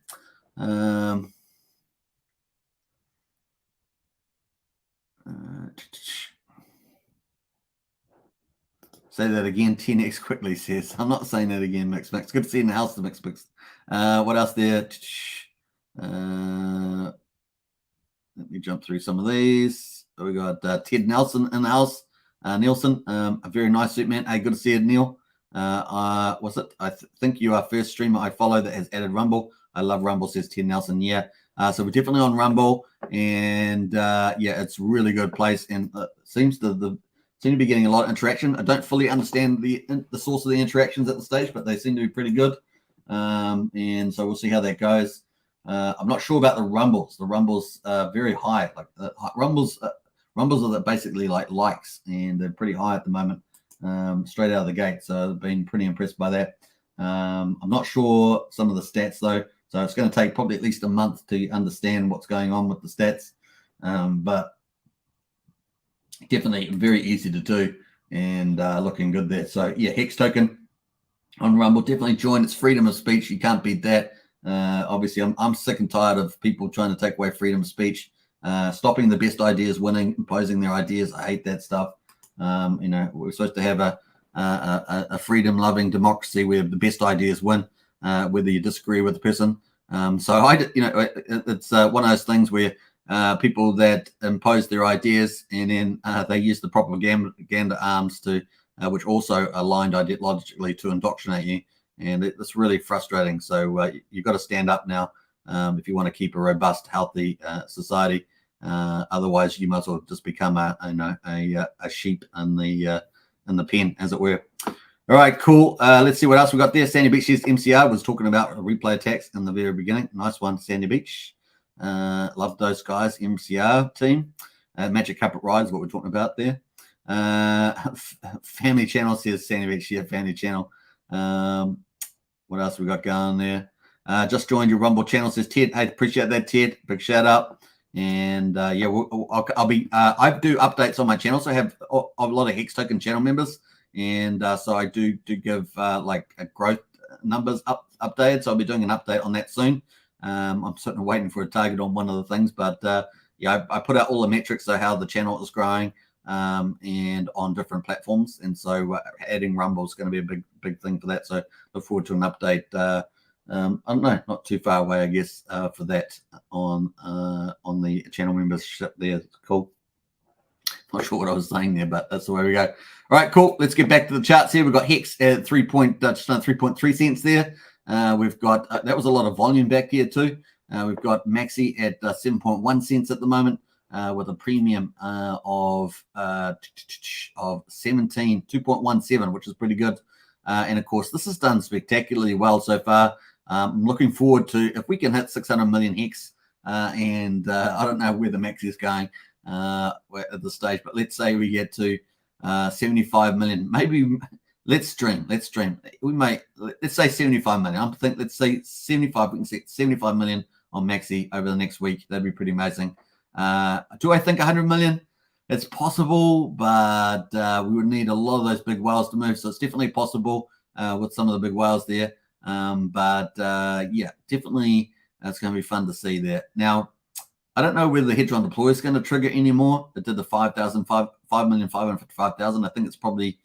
Say that again, 10x quickly says. I'm not saying that again, Mix. Good to see you in the house, the Mix. What else there? Let me jump through some of these. We got Ted Nelson in the house. Nielsen, a very nice suit, man. Hey, good to see you, Neil. What's it? I think you are first streamer I follow that has added Rumble. I love Rumble, says Ted Nelson. Yeah. So we're definitely on Rumble, and yeah, it's a really good place, and seems to be getting a lot of interaction. I don't fully understand the source of the interactions at the stage, but they seem to be pretty good. And so we'll see how that goes. I'm not sure about the Rumbles. The Rumbles are very high. Like Rumbles are basically like likes, and they're pretty high at the moment, straight out of the gate. So I've been pretty impressed by that. I'm not sure some of the stats though. So it's going to take probably at least a month to understand what's going on with the stats. But definitely very easy to do and looking good there. So yeah, Hex Token on Rumble, definitely join. It's freedom of speech. You can't beat that. Obviously, I'm sick and tired of people trying to take away freedom of speech, stopping the best ideas winning, imposing their ideas. I hate that stuff. We're supposed to have a freedom-loving democracy where the best ideas win, whether you disagree with the person. So it's one of those things where people that impose their ideas and then they use the propaganda arms to, which also aligned ideologically to indoctrinate you. And it's really frustrating. So you've got to stand up now if you want to keep a robust, healthy society. Otherwise, you might as well just become a sheep in the pen, as it were. All right, cool. Let's see what else we got there. Sandy Beach says MCR was talking about replay attacks in the very beginning. Nice one, Sandy Beach. Love those guys. MCR team. Magic Carpet Ride is what we're talking about there. Family channel says Sandy Beach. Yeah, family channel. What else we got going there? Just joined your Rumble channel, says Ted. Hey, appreciate that, Ted. Big shout out. And yeah, I'll be. I do updates on my channel, so I have a lot of Hex Token channel members, and so I do give like growth numbers updated. So I'll be doing an update on that soon. I'm certainly waiting for a target on one of the things, but yeah, I put out all the metrics, so how the channel is growing, and on different platforms, and so adding Rumble is going to be a big thing for that. So look forward to an update. I don't know, not too far away, I guess, for that on the channel membership there. Cool. Not sure what I was saying there, but that's the way we go. All right, cool. Let's get back to the charts here. We've got Hex at just under 3.3 cents there. We've got that was a lot of volume back here too. We've got Maxi at 7.1 cents at the moment, with a premium of 2.17, which is pretty good. And of course, this has done spectacularly well so far. I'm looking forward to if we can hit 600 million Hex, and I don't know where the Maxi is going at this stage, but let's say we get to 75 million, maybe. Let's stream. We may, let's say 75 million. Let's say 75. We can see 75 million on Maxi over the next week. That'd be pretty amazing. Do I think 100 million? It's possible, but we would need a lot of those big whales to move. So it's definitely possible with some of the big whales there. But yeah, definitely it's going to be fun to see there. Now, I don't know whether the Hedron deploy is going to trigger anymore. It did the 5,555,000. I think it's probably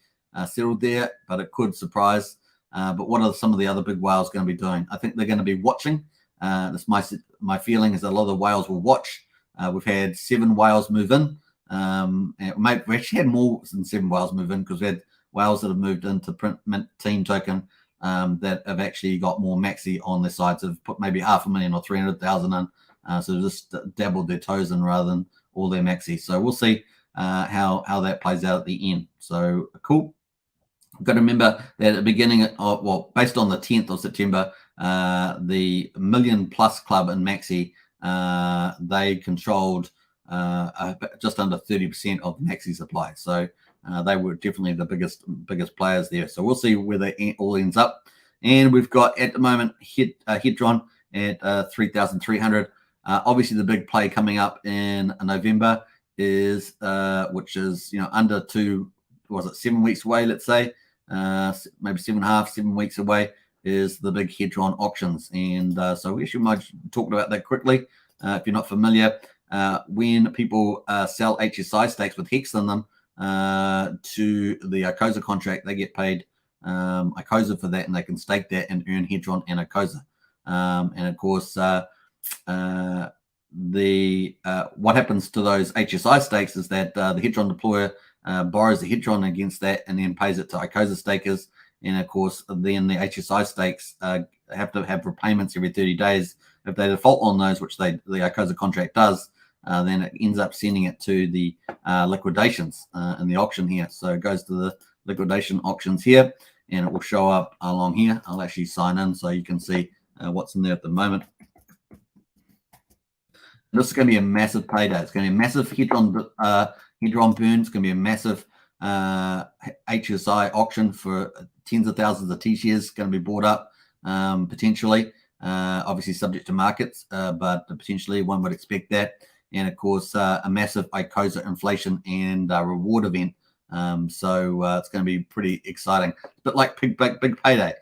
settled there, but it could surprise. But what are some of the other big whales going to be doing? I think they're going to be watching. That's my feeling is that a lot of the whales will watch. We've had 7 whales move in. And we actually had more than 7 whales move in, because we had whales that have moved into print mint team token that have actually got more Maxi on their sides, have put maybe 500,000 or 300,000 in. So just dabbled their toes in rather than all their Maxi. So we'll see how that plays out at the end. So cool. I've got to remember that at the beginning of, well, based on the 10th of September, the million plus club in Maxi, they controlled just under 30% of Maxi supply. So they were definitely the biggest players there. So we'll see where they all ends up. And we've got at the moment Hedron at 3,300. Obviously, the big play coming up in November is which is under 7 weeks away. Let's say maybe 7 weeks away is the big Hedron auctions. And so we actually might talk about that quickly. If you're not familiar, when people sell HSI stakes with Hex in them to the ICOSA contract, they get paid ICOSA for that, and they can stake that and earn Hedron and ICOSA. And of course, what happens to those HSI stakes is that the Hedron deployer borrows the Hedron against that and then pays it to ICOSA stakers. And of course, then the HSI stakes have to have repayments every 30 days. If they default on those, which the ICOSA contract does, then it ends up sending it to the liquidations in the auction here. So it goes to the liquidation auctions here, and it will show up along here. I'll actually sign in so you can see what's in there at the moment. And this is going to be a massive payday. It's going to be a massive Hedron burn. It's going to be a massive HSI auction for tens of thousands of T-shares going to be bought up potentially. Obviously subject to markets, but potentially one would expect that. And of course, a massive ICOSA inflation and reward event. So it's going to be pretty exciting. It's a bit like big payday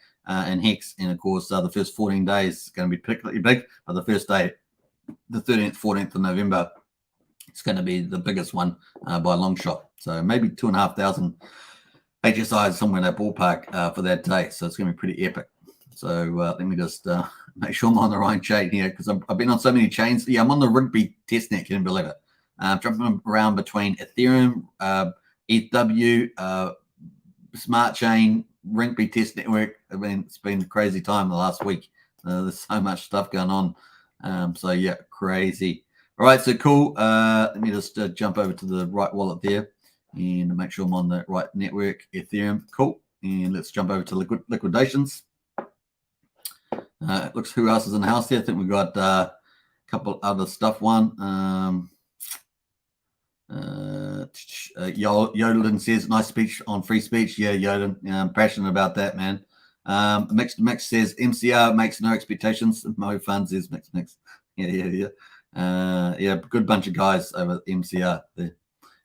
in Hex. And of course, the first 14 days is going to be particularly big, but the first day, the 13th, 14th of November, it's going to be the biggest one by a long shot. So maybe 2,500 HSIs somewhere in that ballpark for that day. So it's going to be pretty epic. So let me just make sure I'm on the right chain here, because I've been on so many chains. Yeah, I'm on the Rigby testnet. Can you believe it? Jumping around between Ethereum, ETH, Smart Chain, Rigby Test Network. I mean, it's been a crazy time the last week. There's so much stuff going on. So yeah, crazy. All right, so cool. Let me just jump over to the right wallet there and make sure I'm on the right network, Ethereum. Cool. And let's jump over to liquidations. Looks who else is in the house there. I think we've got couple other stuff. One. Yodelin says, nice speech on free speech. Yeah, Yodelin, I'm passionate about that, man. Max says, MCR makes no expectations. Mo Funds is Max. Yeah. Good bunch of guys over at MCR there.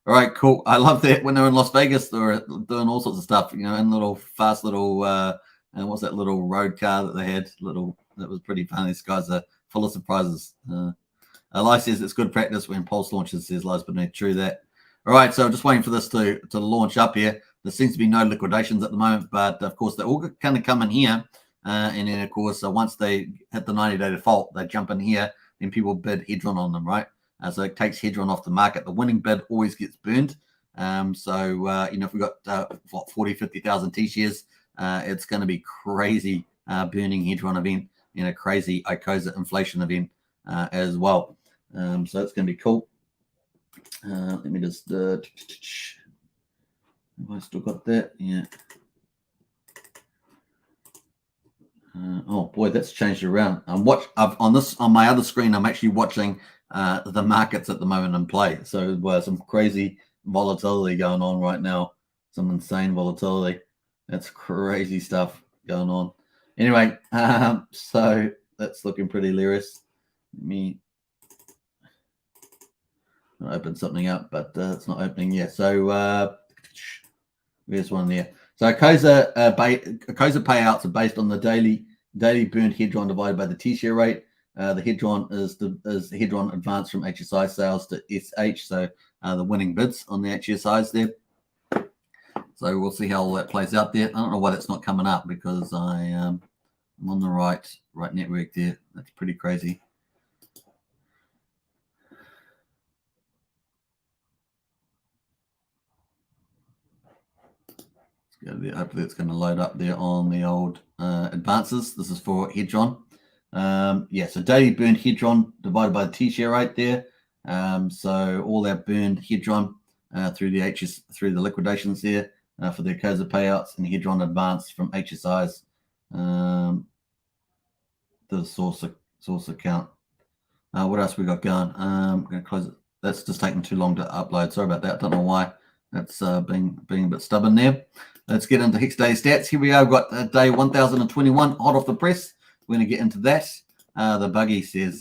All right, cool. I love that when they're in Las Vegas, they're doing all sorts of stuff, in little fast little, and what's that little road car that they had? That was pretty fun. These guys are full of surprises. Eli says it's good practice when Pulse launches, says Lies Beneath. True that. All right, so just waiting for this to launch up here. There seems to be no liquidations at the moment, but of course they're all kind of come in here. And then, of course, once they hit the 90-day default, they jump in here and people bid Hedron on them, right? So it takes Hedron off the market. The winning bid always gets burned. If we've got, 40, 50,000 T-shares, it's going to be crazy burning Hedron event and a crazy ICOSA inflation event as well. So it's going to be cool. Let me just, have I still got that? Yeah. Oh boy, that's changed around. On my other screen, I'm actually watching the markets at the moment in play. So some crazy volatility going on right now. Some insane volatility. That's crazy stuff going on. Anyway, so that's looking pretty hilarious. Let me open something up, but it's not opening yet. So there's one there. So ICOSA payouts are based on the daily burned Hedron divided by the T-share rate. The Hedron is the Hedron advance from HSI sales to SH. So the winning bids on the HSIs there. So we'll see how all that plays out there. I don't know why that's not coming up because I'm on the right network there. That's pretty crazy. Hopefully it's going to load up there on the old advances. This is for Hedron. So daily burned Hedron divided by the T-share rate there. So all that burned Hedron through the liquidations there for the ICOSA payouts and Hedron advance from HSIs to the source account. What else we got going? I'm going to close it. That's just taking too long to upload. Sorry about that. Don't know why. That's being a bit stubborn there. Let's get into Hex Day stats. Here we are. We've got day 1021 hot off the press. We're going to get into that. The buggy says,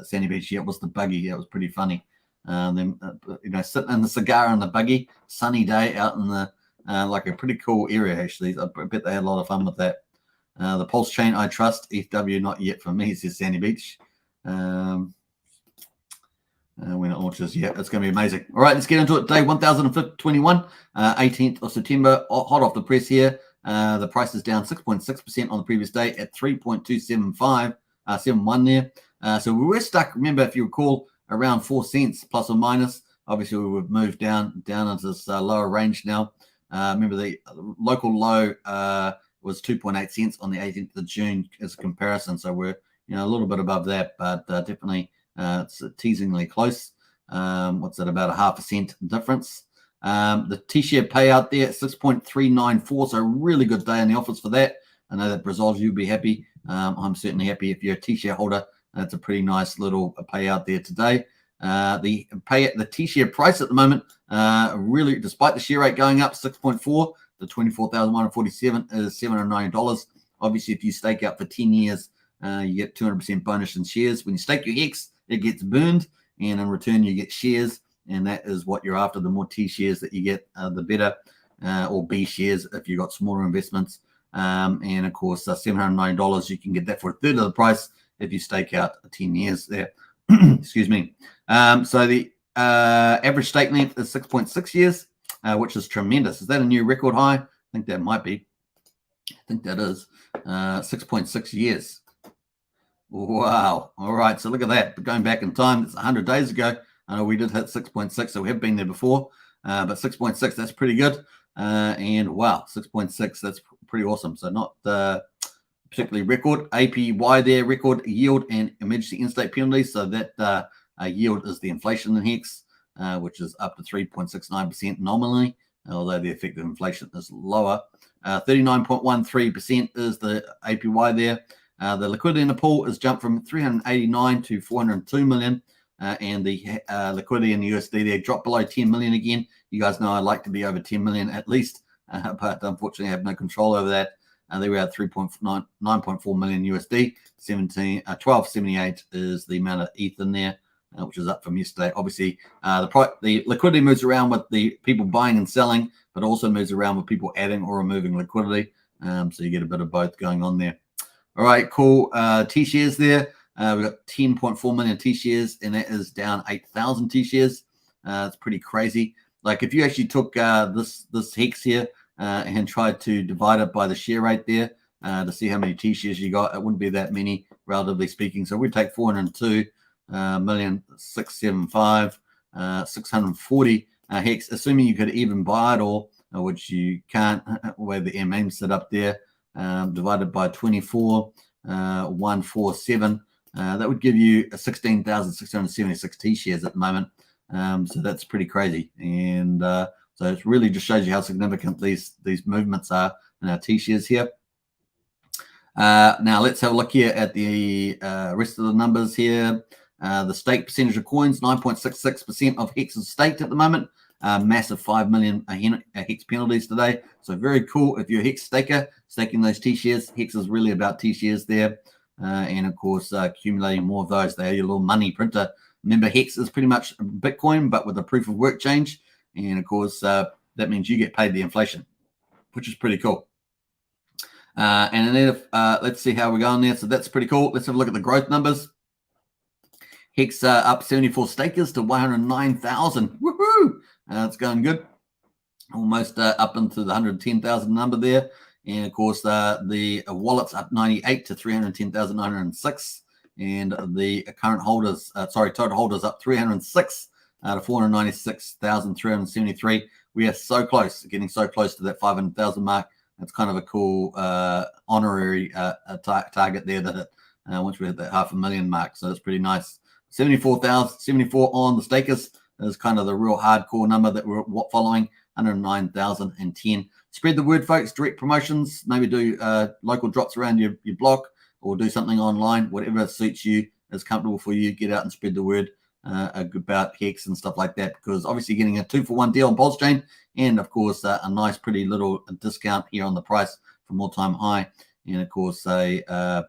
Sandy Beach, yeah, it was the buggy. Yeah, it was pretty funny. Sitting in the cigar in the buggy, sunny day out in the, like a pretty cool area, actually. I bet they had a lot of fun with that. The Pulsechain, I trust. ETHW, not yet for me, says Sandy Beach. When it launches, yeah, it's going to be amazing. All right, let's get into it. Day 1021, 18th of September, hot off the press here. The price is down 6.6% on the previous day at 3.27571 there. So we were stuck, remember, if you recall, around 4 cents plus or minus. Obviously, we've moved down into this lower range now. Remember, the local low was 2.8 cents on the 18th of June as a comparison. So we're a little bit above that, but definitely it's teasingly close. What's that, about a 0.5 cent difference? The T-share payout there at 6.394, so a really good day in the office for that. I know that Brazil, you'll be happy. I'm certainly happy if you're a T-share holder. That's a pretty nice little payout there today. The T-share price at the moment, really, despite the share rate going up 6.4 to 24,147, is $790. Obviously, if you stake out for 10 years, you get 200% bonus in shares. When you stake your Hex, it gets burned, and in return, you get shares, and that is what you're after. The more T shares that you get, the better, or B shares if you've got smaller investments. And of course, $790, you can get that for a third of the price if you stake out 10 years there. Excuse me. So the average stake length is 6.6 years, which is tremendous. Is that a new record high? I think that might be. I think that is 6.6 years. Wow. All right. So look at that. Going back in time, it's 100 days ago. I know we did hit 6.6, so we have been there before. But 6.6, that's pretty good. And wow, 6.6, that's pretty awesome. So not particularly record. APY there, record yield and emergency in-state penalties. So that yield is the inflation in Hex, which is up to 3.69% nominally, although the effective inflation is lower. 39.13% is the APY there. The liquidity in the pool has jumped from 389 to 402 million. And the liquidity in the USD there dropped below 10 million again. You guys know I like to be over 10 million at least, but unfortunately I have no control over that. They were at 9.4 million USD. 1278 is the amount of ETH in there, which is up from yesterday. Obviously, the liquidity moves around with the people buying and selling, but also moves around with people adding or removing liquidity. So you get a bit of both going on there. All right, cool. T-shares there. We've got 10.4 million T-shares, and that is down 8,000 T-shares. It's pretty crazy. Like if you actually took this Hex here and tried to divide it by the share rate there to see how many T-shares you got, it wouldn't be that many, relatively speaking. So we take 402,675,640 Hex, assuming you could even buy it all, which you can't, where the MM's set up there, divided by 24,147. That would give you 16,676 T-shares at the moment. So that's pretty crazy. And so it really just shows you how significant these movements are in our T-shares here. Now let's have a look here at the rest of the numbers here. The stake percentage of coins, 9.66% of Hex is staked at the moment. Massive 5 million Hex penalties today. So very cool if you're a Hex staker, staking those T-shares. Hex is really about T-shares there. And of course, accumulating more of those. They are your little money printer. Remember, Hex is pretty much Bitcoin, but with a proof of work change. And of course, that means you get paid the inflation, which is pretty cool. And then let's see how we're going there. So that's pretty cool. Let's have a look at the growth numbers. Hex up 74 stakers to 109,000. Woohoo! It's going good. Almost up into the 110,000 number there. And of course, the wallets up 98 to 310,906. And the current holders, total holders up 306 to 496,373. We are so close, getting so close to that 500,000 mark. That's kind of a cool honorary target there that once we hit that 500,000 mark. So that's pretty nice. 74 on the stakers is kind of the real hardcore number that we're following. 109,010. Spread the word, folks. Direct promotions. Maybe do local drops around your block, or do something online. Whatever suits you, is comfortable for you. Get out and spread the word about Hex and stuff like that. Because obviously, getting a 2-for-1 deal on Pulsechain, and of course, a nice, pretty little discount here on the price from all-time high, and of course, a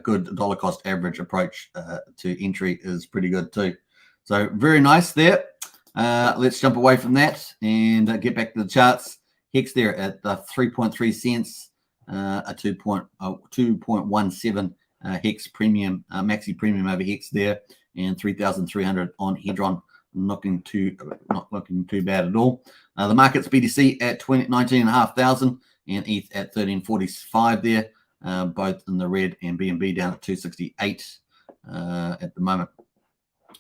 good dollar cost average approach to entry is pretty good too. So very nice there. Let's jump away from that and get back to the charts. Hex there at 3.3 cents, a 2.17 Hex premium, Maxi premium over Hex there, and 3,300 on Hedron. Not looking too bad at all. The market's BTC at 19,500 and ETH at 1345 there, both in the red, and BNB down at 268 at the moment.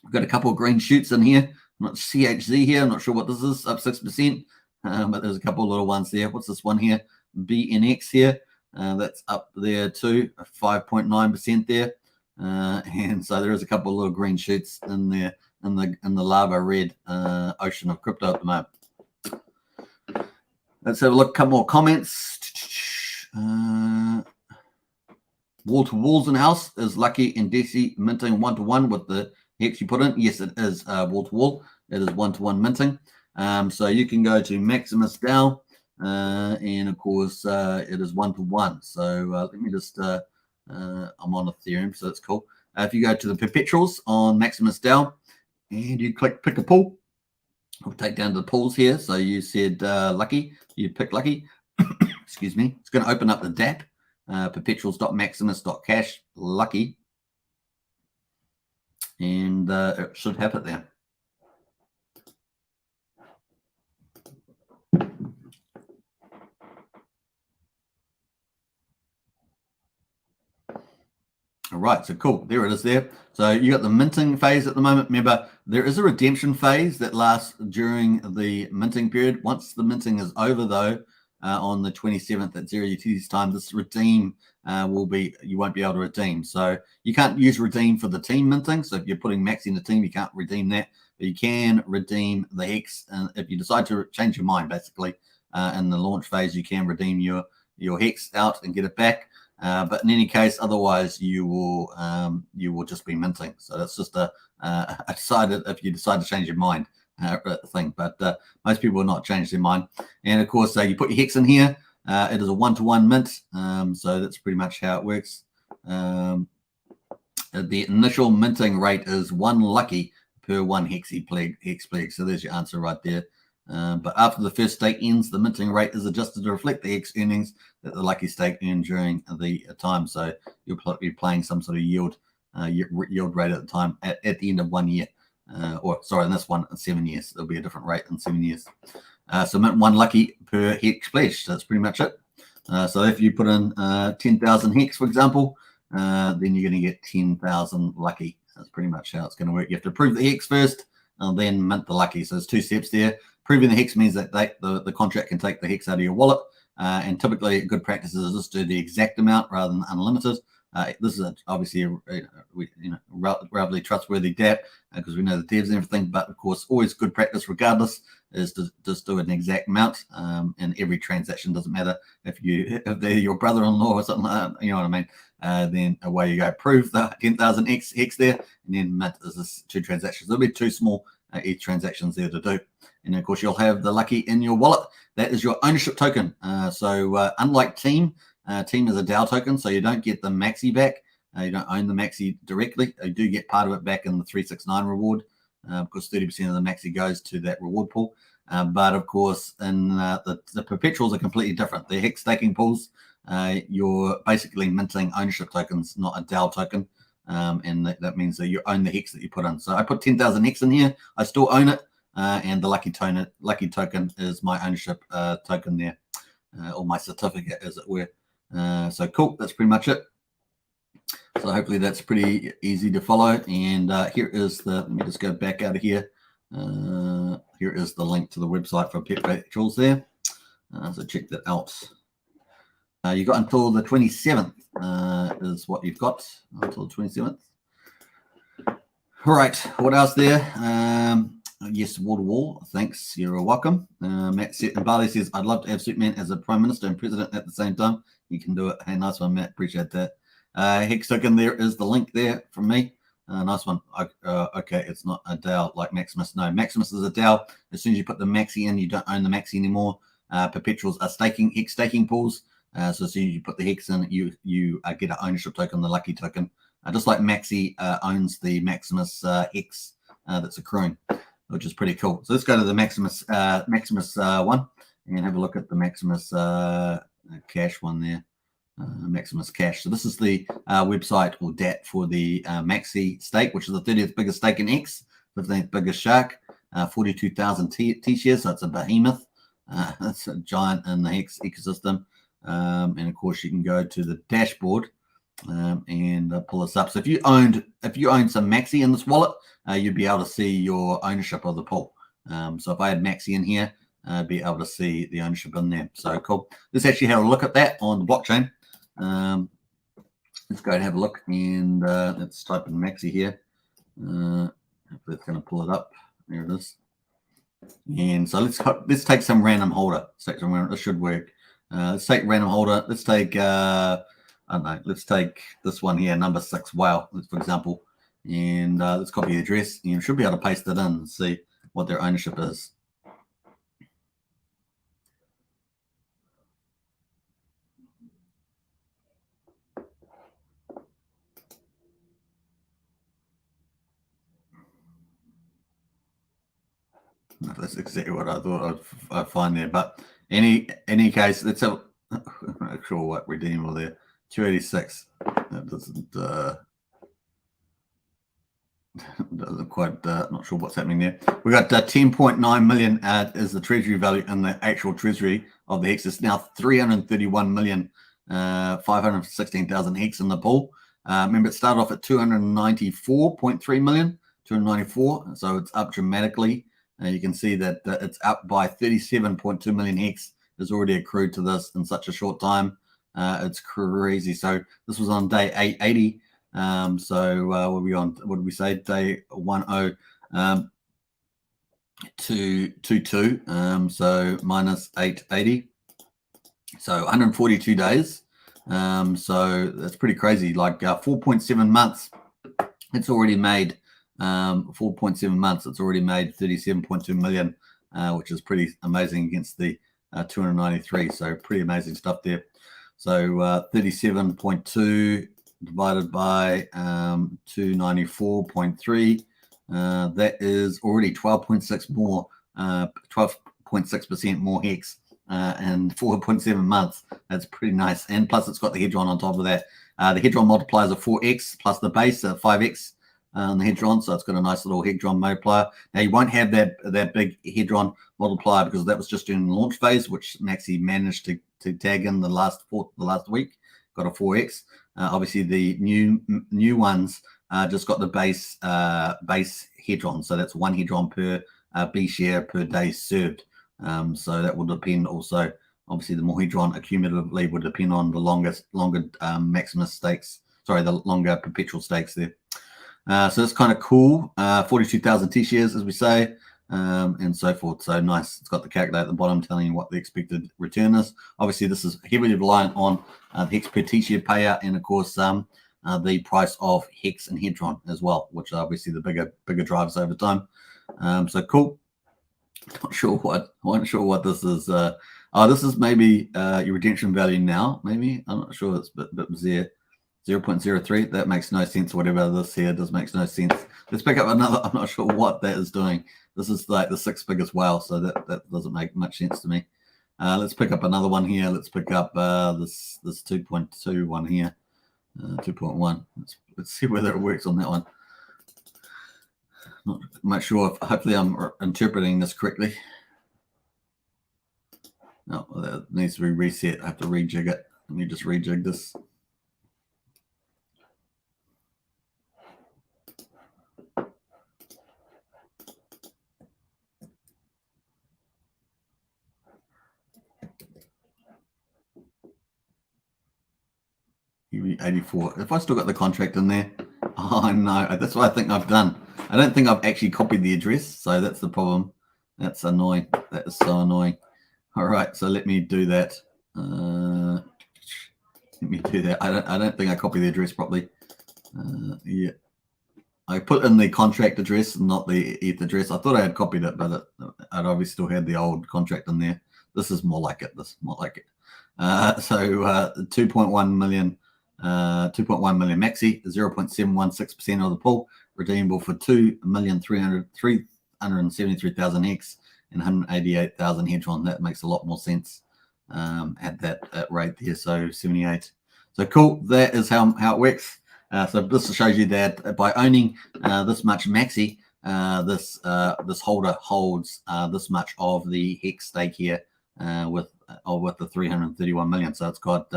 We've got a couple of green shoots in here. Not CHZ here. I'm not sure what this is. Up 6%, but there's a couple of little ones there. What's this one here? BNX here. That's up there too, 5.9% there. And so there is a couple of little green shoots in there in the lava red ocean of crypto at the moment. Let's have a look. A couple more comments. Wall to walls in the house. Is Lucky and Desi minting 1-to-1 with the Hex you put in? Yes, it is wall to wall. It is 1-to-1 minting. So you can go to Maximus DAO, and of course it is 1-to-1. So let me just I'm on Ethereum, so that's cool. If you go to the perpetuals on Maximus DAO and you click pick a pool, we'll take down to the pools here. So you said Lucky, you pick Lucky. Excuse me. It's going to open up the DApp, perpetuals.maximus.cash Lucky. And it should have it there. All right, so cool. There it is there. So you got the minting phase at the moment. Remember, there is a redemption phase that lasts during the minting period. Once the minting is over, though, on the 27th at 0 UTC time, this redeem you won't be able to redeem. So you can't use redeem for the team minting. So if you're putting Maxi in the team, you can't redeem that. But you can redeem the Hex. And if you decide to change your mind, basically, in the launch phase, you can redeem your Hex out and get it back. But in any case, otherwise you will just be minting. So that's just a decided if you decide to change your mind thing. But most people will not change their mind. And of course, you put your hex in here. It is a 1-to-1 mint. So that's pretty much how it works. The initial minting rate is 1 lucky per 1 hex plague. So there's your answer right there. But after the first stake ends, the minting rate is adjusted to reflect the hex earnings that the lucky stake earned during the time. So you'll be playing some sort of yield rate at the time at the end of 1 year. Or sorry, in this one, in 7 years. There'll be a different rate in 7 years. So mint 1 lucky per hex pledge. So that's pretty much it. So if you put in 10,000 hex, for example, then you're going to get 10,000 lucky. That's pretty much how it's going to work. You have to prove the hex first, and then mint the lucky. So there's 2 steps there. Proving the hex means that the contract can take the hex out of your wallet. And typically, good practice is just do the exact amount rather than unlimited. This is obviously a relatively trustworthy DApp because we know the devs and everything. But of course, always good practice, regardless, is to just do an exact amount. And every transaction doesn't matter if they're your brother-in-law or something like that. You know what I mean? Then away you go. Prove the 10,000 hex there, and then mint is this 2 transactions. There'll be 2 small each transactions there to do. And of course, you'll have the lucky in your wallet. That is your ownership token. So unlike Team is a DAO token, so you don't get the Maxi back. You don't own the Maxi directly. You do get part of it back in the 369 reward, because 30% of the Maxi goes to that reward pool. But of course, in the perpetuals are completely different. The hex staking pools, you're basically minting ownership tokens, not a DAO token. And that means that you own the hex that you put in. So I put 10,000 hex in here. I still own it. And the lucky token is my ownership token there, or my certificate, as it were. So cool. That's pretty much it. So hopefully that's pretty easy to follow. And here is let me just go back out of here. Here is the link to the website for perpetuals there. So check that out. You got until the 27th is what you've got, until the 27th. All right, what else there? Yes, wall to wall. Thanks. You're welcome. Matt and Barley says, I'd love to have Superman as a prime minister and president at the same time. You can do it. Hey, nice one, Matt. Appreciate that. Hex token, there is the link there from me. Nice one. Okay, it's not a DAO like Maximus. No, Maximus is a DAO. As soon as you put the Maxi in, you don't own the Maxi anymore. Perpetuals are hex staking pools. So as soon as you put the hex in, you get an ownership token, the lucky token. Just like Maxi owns the Maximus hex that's accruing, which is pretty cool. So let's go to the Maximus one and have a look at the Maximus cash one there. Maximus cash. So this is the website or DAT for the Maxi stake, which is the 30th biggest stake in X, 15th biggest shark, 42,000 T-shares. So it's a behemoth. That's a giant in the Hex ecosystem. And of course, you can go to the dashboard and pull this up. So if you owned some Maxi in this wallet, you'd be able to see your ownership of the pool. So if I had Maxi in here, I'd be able to see the ownership in there. So cool. Let's actually have a look at that on the blockchain. Let's go and have a look, and let's type in Maxi here. Hopefully it's going to pull it up. There it is. And so let's take some random holder. This should work. Let's take random holder. Let's take I don't know. Let's take this one here, number 6. Wow, for example. And let's copy the address. And you should be able to paste it in and see what their ownership is. That's exactly what I thought I'd find there. But any case, let's have. I'm not sure what redeemable there. 286. That doesn't quite. Not sure what's happening there. We got 10.9 million is the treasury value, and the actual treasury of the hex is now 331,516,000 hex in the pool. Remember, it started off at 294.3 million, 294. So it's up dramatically. You can see that it's up by 37.2 million hex is already accrued to this in such a short time. It's crazy. So this was on day 880. So what are we on? What did we say? Day 10.222. So minus 880. So 142 days. So that's pretty crazy. Like 4.7 months, it's already made 4.7 months. It's already made 37.2 million, which is pretty amazing against the 293. So pretty amazing stuff there. So 37.2 divided by 294.3. That is already 12.6 more, 12.6% more hex in 4.7 months. That's pretty nice. And plus, it's got the Hedron on top of that. The Hedron multipliers are 4x plus the base 5x on the Hedron, so it's got a nice little Hedron multiplier. Now you won't have that big Hedron multiplier because that was just in the launch phase, which Maxi managed to tag in the last week. Got a 4x. Obviously, the new ones just got the base Hedron, so that's 1 Hedron per B share per day served. So that will depend also. Obviously, the more Hedron accumulatively would depend on the longer Maximus stakes. Sorry, the longer perpetual stakes there. So that's kind of cool. 42,000 T-shares, as we say, and so forth. So nice. It's got the calculator at the bottom telling you what the expected return is. Obviously, this is heavily reliant on the Hex per T-share payout, and of course, the price of Hex and Hedron as well, which are obviously the bigger drivers over time. So cool. Not sure what this is. This is maybe your redemption value now. Maybe I'm not sure. It's a bit there. 0.03. That makes no sense. Whatever this here does makes no sense. Let's pick up another. I'm not sure what that is doing. This is like the 6th biggest whale, so that doesn't make much sense to me. Let's pick up another one here. Let's pick up this 2.2 one here. 2.1. Let's see whether it works on that one. Not sure if hopefully I'm interpreting this correctly. No, that needs to be reset. I have to rejig it. Let me just rejig this. UV84. If I still got the contract in there, oh no, that's what I think I've done. I don't think I've actually copied the address, so that's the problem. That's annoying. That is so annoying. All right, so let me do that. Let me do that. I don't think I copied the address properly. Yeah, I put in the contract address, not the ETH address. I thought I had copied it, but I'd obviously still had the old contract in there. This is more like it. This is more like it. So 2.1 million. 2.1 million Maxi, 0.716% of the pool, redeemable for 2,373,000 Hex and 188,000 Hedron. That makes a lot more sense at that rate there. So 78. So cool. That is how it works. So this shows you that by owning this much Maxi, this holder holds this much of the Hex stake here with the 331 million. So it's got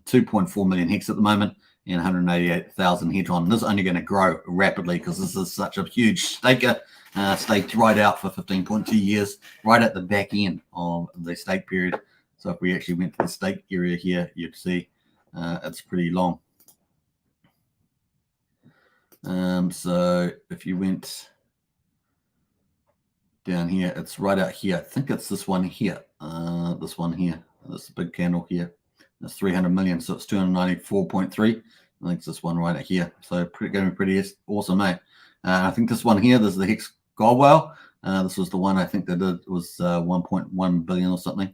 2.4 million Hex at the moment and 188,000 Hedron. This is only going to grow rapidly because this is such a huge staker, staked right out for 15.2 years, right at the back end of the stake period. So if we actually went to the stake area here, you'd see it's pretty long. So if you went down here, it's right out here. I think it's this one here. This big candle here. That's 300 million, so it's 294.3. I think it's this one right here. So going to be pretty awesome, mate. I think this one here, this is the Hex Gold Whale. This was the one I think that did was 1.1 billion or something.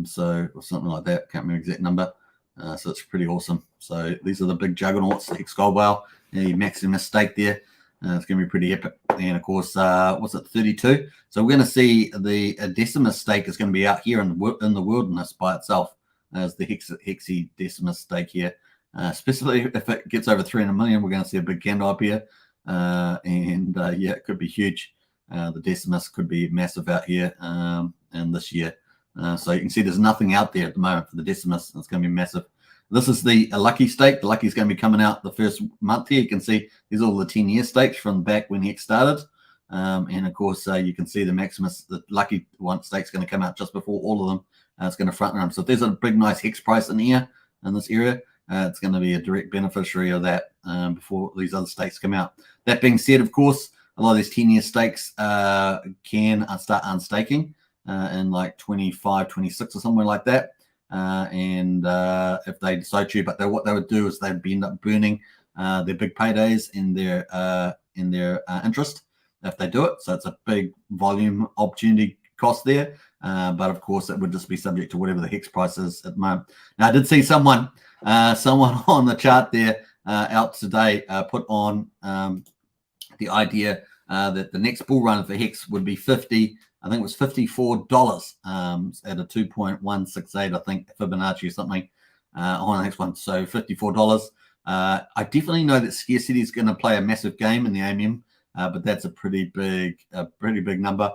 So or something like that. Can't remember the exact number. So it's pretty awesome. So these are the big juggernauts, the Hex Gold Whale, the Maximus stake there. It's going to be pretty epic. And of course, what's it, 32? So we're going to see the Decimus stake is going to be out here in the wilderness by itself as the Hexy Decimus stake here. Specifically, if it gets over 300 million, we're going to see a big candle up here. Yeah, it could be huge. The Decimus could be massive out here and this year. So you can see there's nothing out there at the moment for the Decimus. It's going to be massive. This is the Lucky stake. The Lucky is going to be coming out the first month here. You can see there's all the 10-year stakes from back when Hex started. And of course, you can see the Maximus, the Lucky one stake is going to come out just before all of them. It's going to front run. So if there's a big, nice Hex price in here, in this area, it's going to be a direct beneficiary of that before these other stakes come out. That being said, of course, a lot of these 10-year stakes can start unstaking in like 25, 26 or somewhere like that. and if they decide to, but what they would do is they'd end up burning their big paydays in their interest if they do it. So it's a big volume opportunity cost there. But of course, it would just be subject to whatever the Hex price is at the moment. Now, I did see someone on the chart there out today put on the idea that the next bull run for Hex would be I think it was $54 at a 2.168, I think, Fibonacci or something on the next one. So $54. I definitely know that scarcity is going to play a massive game in the AMM, but that's a pretty big number.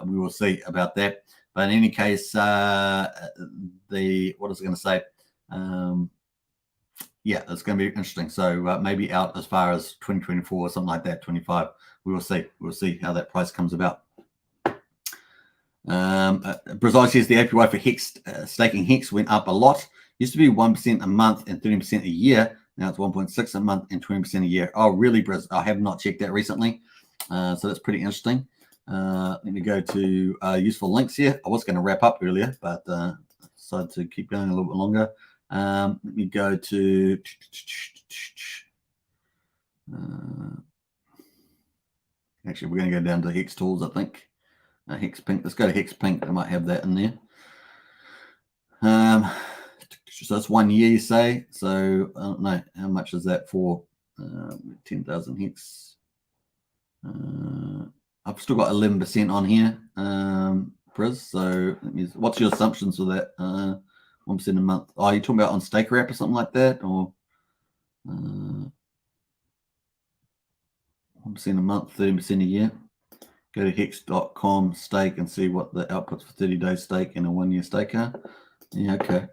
We will see about that. But in any case, what was I going to say? Yeah, it's going to be interesting. So maybe out as far as 2024 or something like that, 25. We will see. We'll see how that price comes about. Brazil says the APY for Hex staking Hex went up a lot. Used to be 1% a month and 30% a year. Now it's 1.6 a month and 20% a year. Oh, really, Brazil? I have not checked that recently. So that's pretty interesting. Let me go to useful links here. I was going to wrap up earlier, but decided to keep going a little bit longer. Let me go to actually, we're going to go down to Hex Tools, I think. Hex Pink. Let's go to Hex Pink. I might have that in there. So that's 1 year, you say. So I don't know how much is that for 10,000 Hex. I've still got 11% on here, Briz. So what's your assumptions for that? 1% a month. Oh, you're talking about on Stake Wrap or something like that, or 1% a month, 30% a year. Go to hex.com stake and see what the outputs for 30-day stake and a 1-year stake are. Yeah, okay.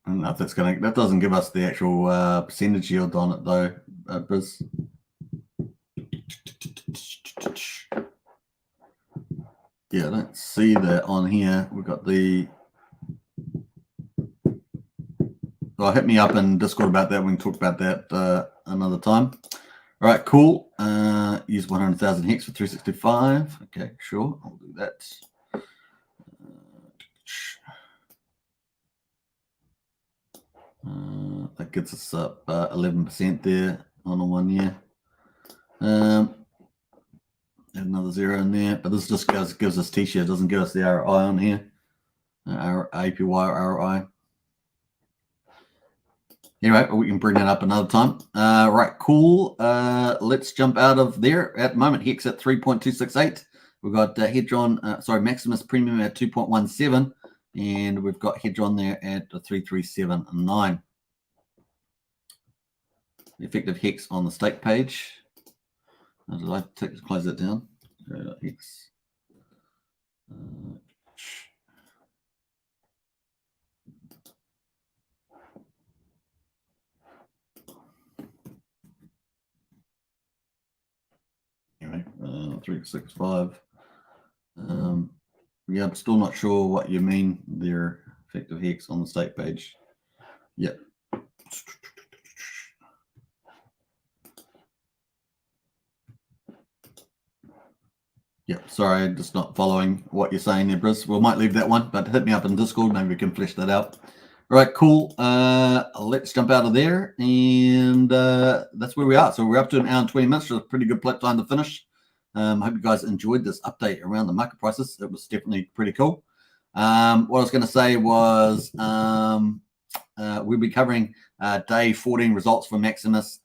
I don't know if that's that doesn't give us the actual percentage yield on it though, Briz. Yeah, I don't see that on here. We've got the. Well, hit me up in Discord about that. We can talk about that another time. All right, cool. Use 100,000 Hex for 365. Okay, sure. I'll do that. That gets us up 11% there on a 1 year. Add another 0 in there, but this just gives us T-shirt. Doesn't give us the ROI on here. Our APY or ROI. Anyway, we can bring that up another time. Right, cool. Let's jump out of there. At the moment, Hex at 3.268. We've got Hedron, Maximus Premium at 2.17. And we've got Hedron there at 3.379. The effective Hex on the stake page. I'd like to close that down. Hex. Anyway, 365. Yeah, I'm still not sure what you mean there, effective Hex on the stake page. Yep. Yep, sorry, just not following what you're saying there, Briz. We might leave that one, but hit me up in Discord. Maybe we can flesh that out. All right, cool. Let's jump out of there, and that's where we are. So we're up to an hour and 20 minutes. So a pretty good time to finish. Hope you guys enjoyed this update around the market prices. It was definitely pretty cool. What I was going to say was we'll be covering day 14 results for Maximus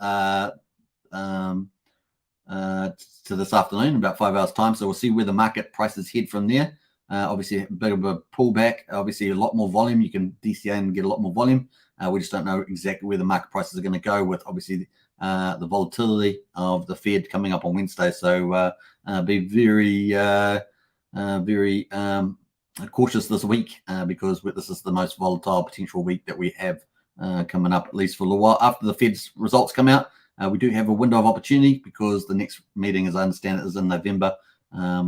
to this afternoon in about 5 hours time. So we'll see where the market prices head from there. Obviously a bit of a pullback, obviously a lot more volume. You can DCA and get a lot more volume. We just don't know exactly where the market prices are going to go with obviously the volatility of the Fed coming up on Wednesday. So be very cautious this week because this is the most volatile potential week that we have coming up, at least for a little while. After the Fed's results come out, We do have a window of opportunity because the next meeting, as I understand it, is in November.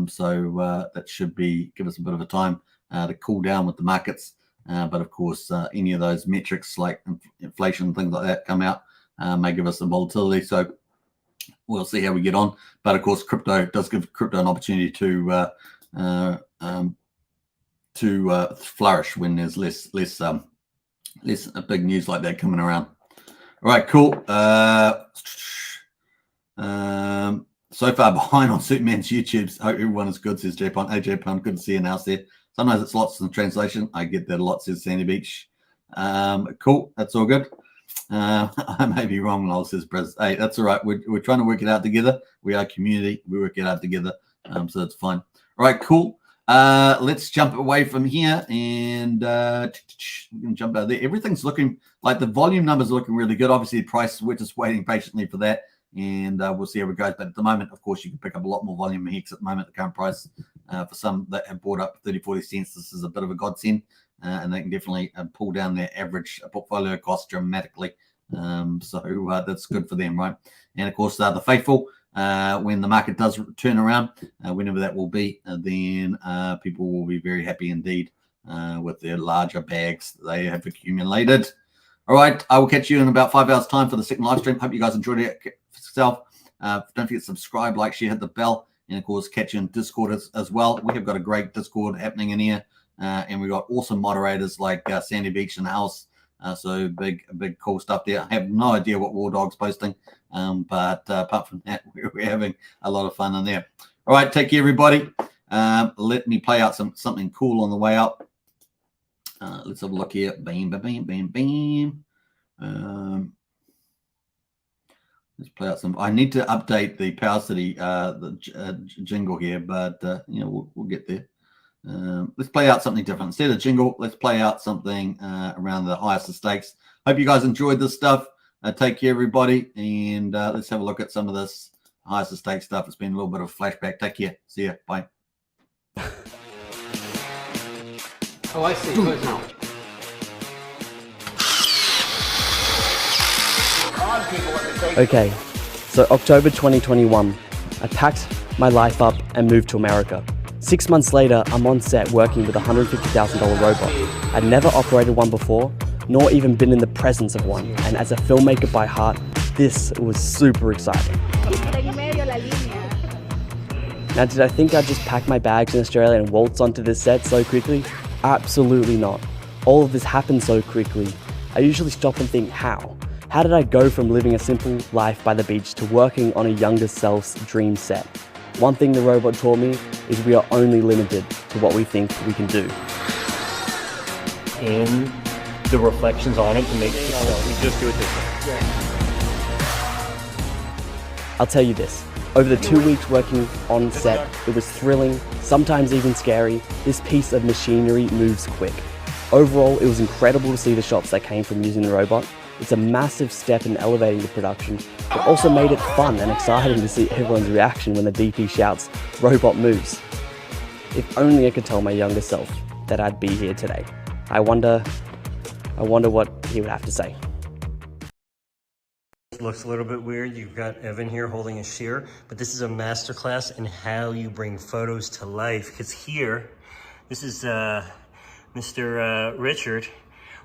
So that should give us a bit of a time to cool down with the markets. But of course, any of those metrics like inflation, things like that come out, may give us some volatility. So we'll see how we get on. But of course, crypto does give crypto an opportunity to flourish when there's less big news like that coming around. All right, cool. So far behind on Superman's YouTubes. Hope everyone is good, says J-Pon. Hey, J-Pon, good to see you now, there. Sometimes it's lots in the translation. I get that a lot, says Sandy Beach. Cool, that's all good. I may be wrong, Lol, says Briz. Hey, that's all right. We're trying to work it out together. We are community. We work it out together, so it's fine. All right, cool. Let's jump away from here and we're going to jump out of there. Everything's looking like the volume numbers are looking really good. Obviously, the price, we're just waiting patiently for that, and we'll see how it goes. But at the moment, of course, you can pick up a lot more volume in Hex at the moment. The current price for some that have bought up 30-40 cents, this is a bit of a godsend, and they can definitely pull down their average portfolio cost dramatically. So that's good for them, right? And of course, the faithful. When the market does turn around, whenever that will be, then people will be very happy indeed with their larger bags they have accumulated. All right, I will catch you in about 5 hours' time for the second live stream. Hope you guys enjoyed it yourself. Don't forget to subscribe, like, share, hit the bell, and of course, catch you in Discord as well. We have got a great Discord happening in here, and we've got awesome moderators like Sandy Beach in the house. So big cool stuff there. I have no idea what War Dog's posting, but apart from that, we're having a lot of fun in there. All right, take care, everybody. Let me play out something cool on the way up. Let's have a look here. Bam, bam, bam, bam, bam. Let's play out some. I need to update the Power City jingle here, but we'll get there. Let's play out something different. Instead of jingle, let's play out something around the highest of stakes. Hope you guys enjoyed this stuff. Take care, everybody, and let's have a look at some of this highest of stakes stuff. It's been a little bit of a flashback. Take care. See ya. Bye. Oh, I see. Okay, so October 2021, I packed my life up and moved to America. 6 months later, I'm on set working with a $150,000 robot. I'd never operated one before, nor even been in the presence of one. And as a filmmaker by heart, this was super exciting. Now, did I think I'd just pack my bags in Australia and waltz onto this set so quickly? Absolutely not. All of this happened so quickly. I usually stop and think, how? How did I go from living a simple life by the beach to working on a younger self's dream set? One thing the robot taught me is we are only limited to what we think we can do. In the reflections on it to make it we just do it this way. I'll tell you this, over the 2 weeks working on set, it was thrilling, sometimes even scary. This piece of machinery moves quick. Overall, it was incredible to see the shots that came from using the robot. It's a massive step in elevating the production, but also made it fun and exciting to see everyone's reaction when the DP shouts, "Robot moves." If only I could tell my younger self that I'd be here today. I wonder what he would have to say. It looks a little bit weird. You've got Evan here holding a shear, but this is a masterclass in how you bring photos to life. Because here, this is Mr. Richard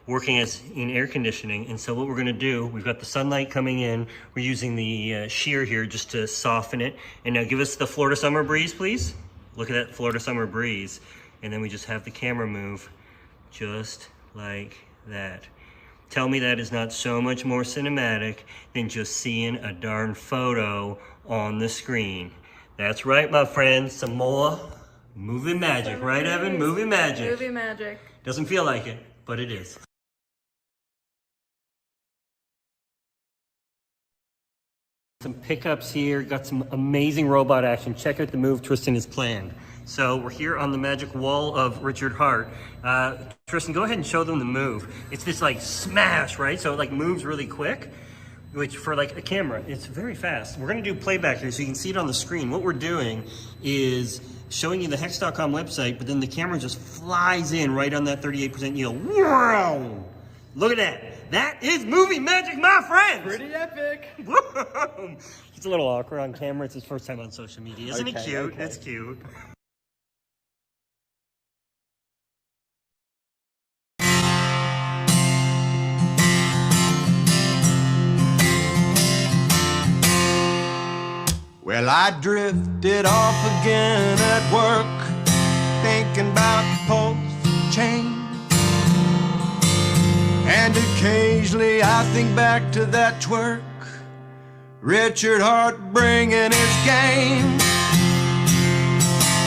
working in air conditioning. And so what we're gonna do, we've got the sunlight coming in. We're using the shear here just to soften it. And now give us the Florida summer breeze, please. Look at that Florida summer breeze. And then we just have the camera move just like that. Tell me that is not so much more cinematic than just seeing a darn photo on the screen. That's right, my friend, some more movie magic, right, Evan? Movie magic. Movie magic. Doesn't feel like it, but it is. Some pickups here, got some amazing robot action. Check out the move Tristan has planned. So we're here on the magic wall of Richard Hart. Tristan, go ahead and show them the move. It's this like smash, right? So it like moves really quick, which for like a camera, it's very fast. We're gonna do playback here so you can see it on the screen. What we're doing is showing you the hex.com website, but then the camera just flies in right on that 38% yield. Wow! Look at that. That is movie magic, my friends. Pretty epic. It's a little awkward on camera. It's his first time on social media. Isn't it cute? Okay. It's cute. Well, I drifted off again at work, thinking about Pulsechain. And occasionally I think back to that twerk, Richard Hart bringing his game.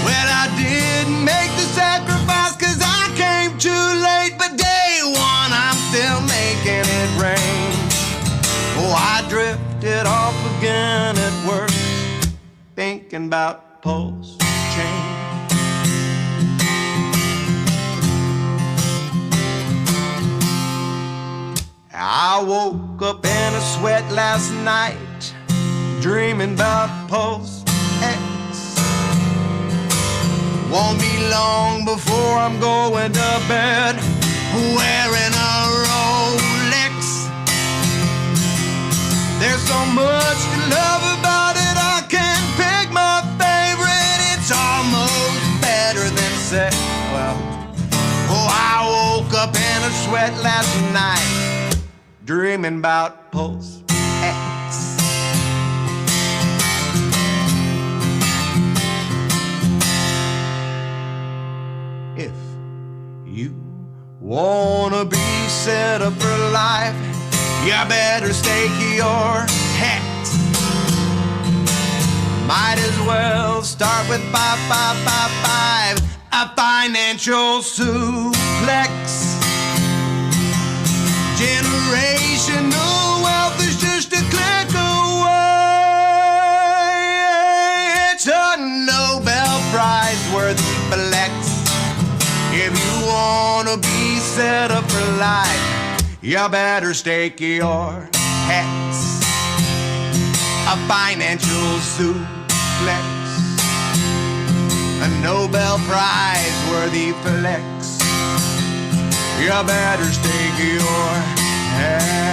Well, I didn't make the sacrifice 'cause I came too late, but day one I'm still making it rain. Oh, I drifted off again at work, thinking about Pulsechain. I woke up in a sweat last night, dreaming about Pulse X. Won't be long before I'm going to bed, wearing a Rolex. There's so much to love about it, I can't pick my favorite. It's almost better than sex. Well, oh, I woke up in a sweat last night, dreaming about Pulse X. If you wanna be set up for life, you better stake your Hex. Might as well start with 5555, a financial suplex. Generational wealth is just a click away. It's a Nobel Prize worthy flex. If you wanna be set up for life, you better stake your Hex. A financial suplex, a Nobel Prize worthy flex. You better stake your Hex.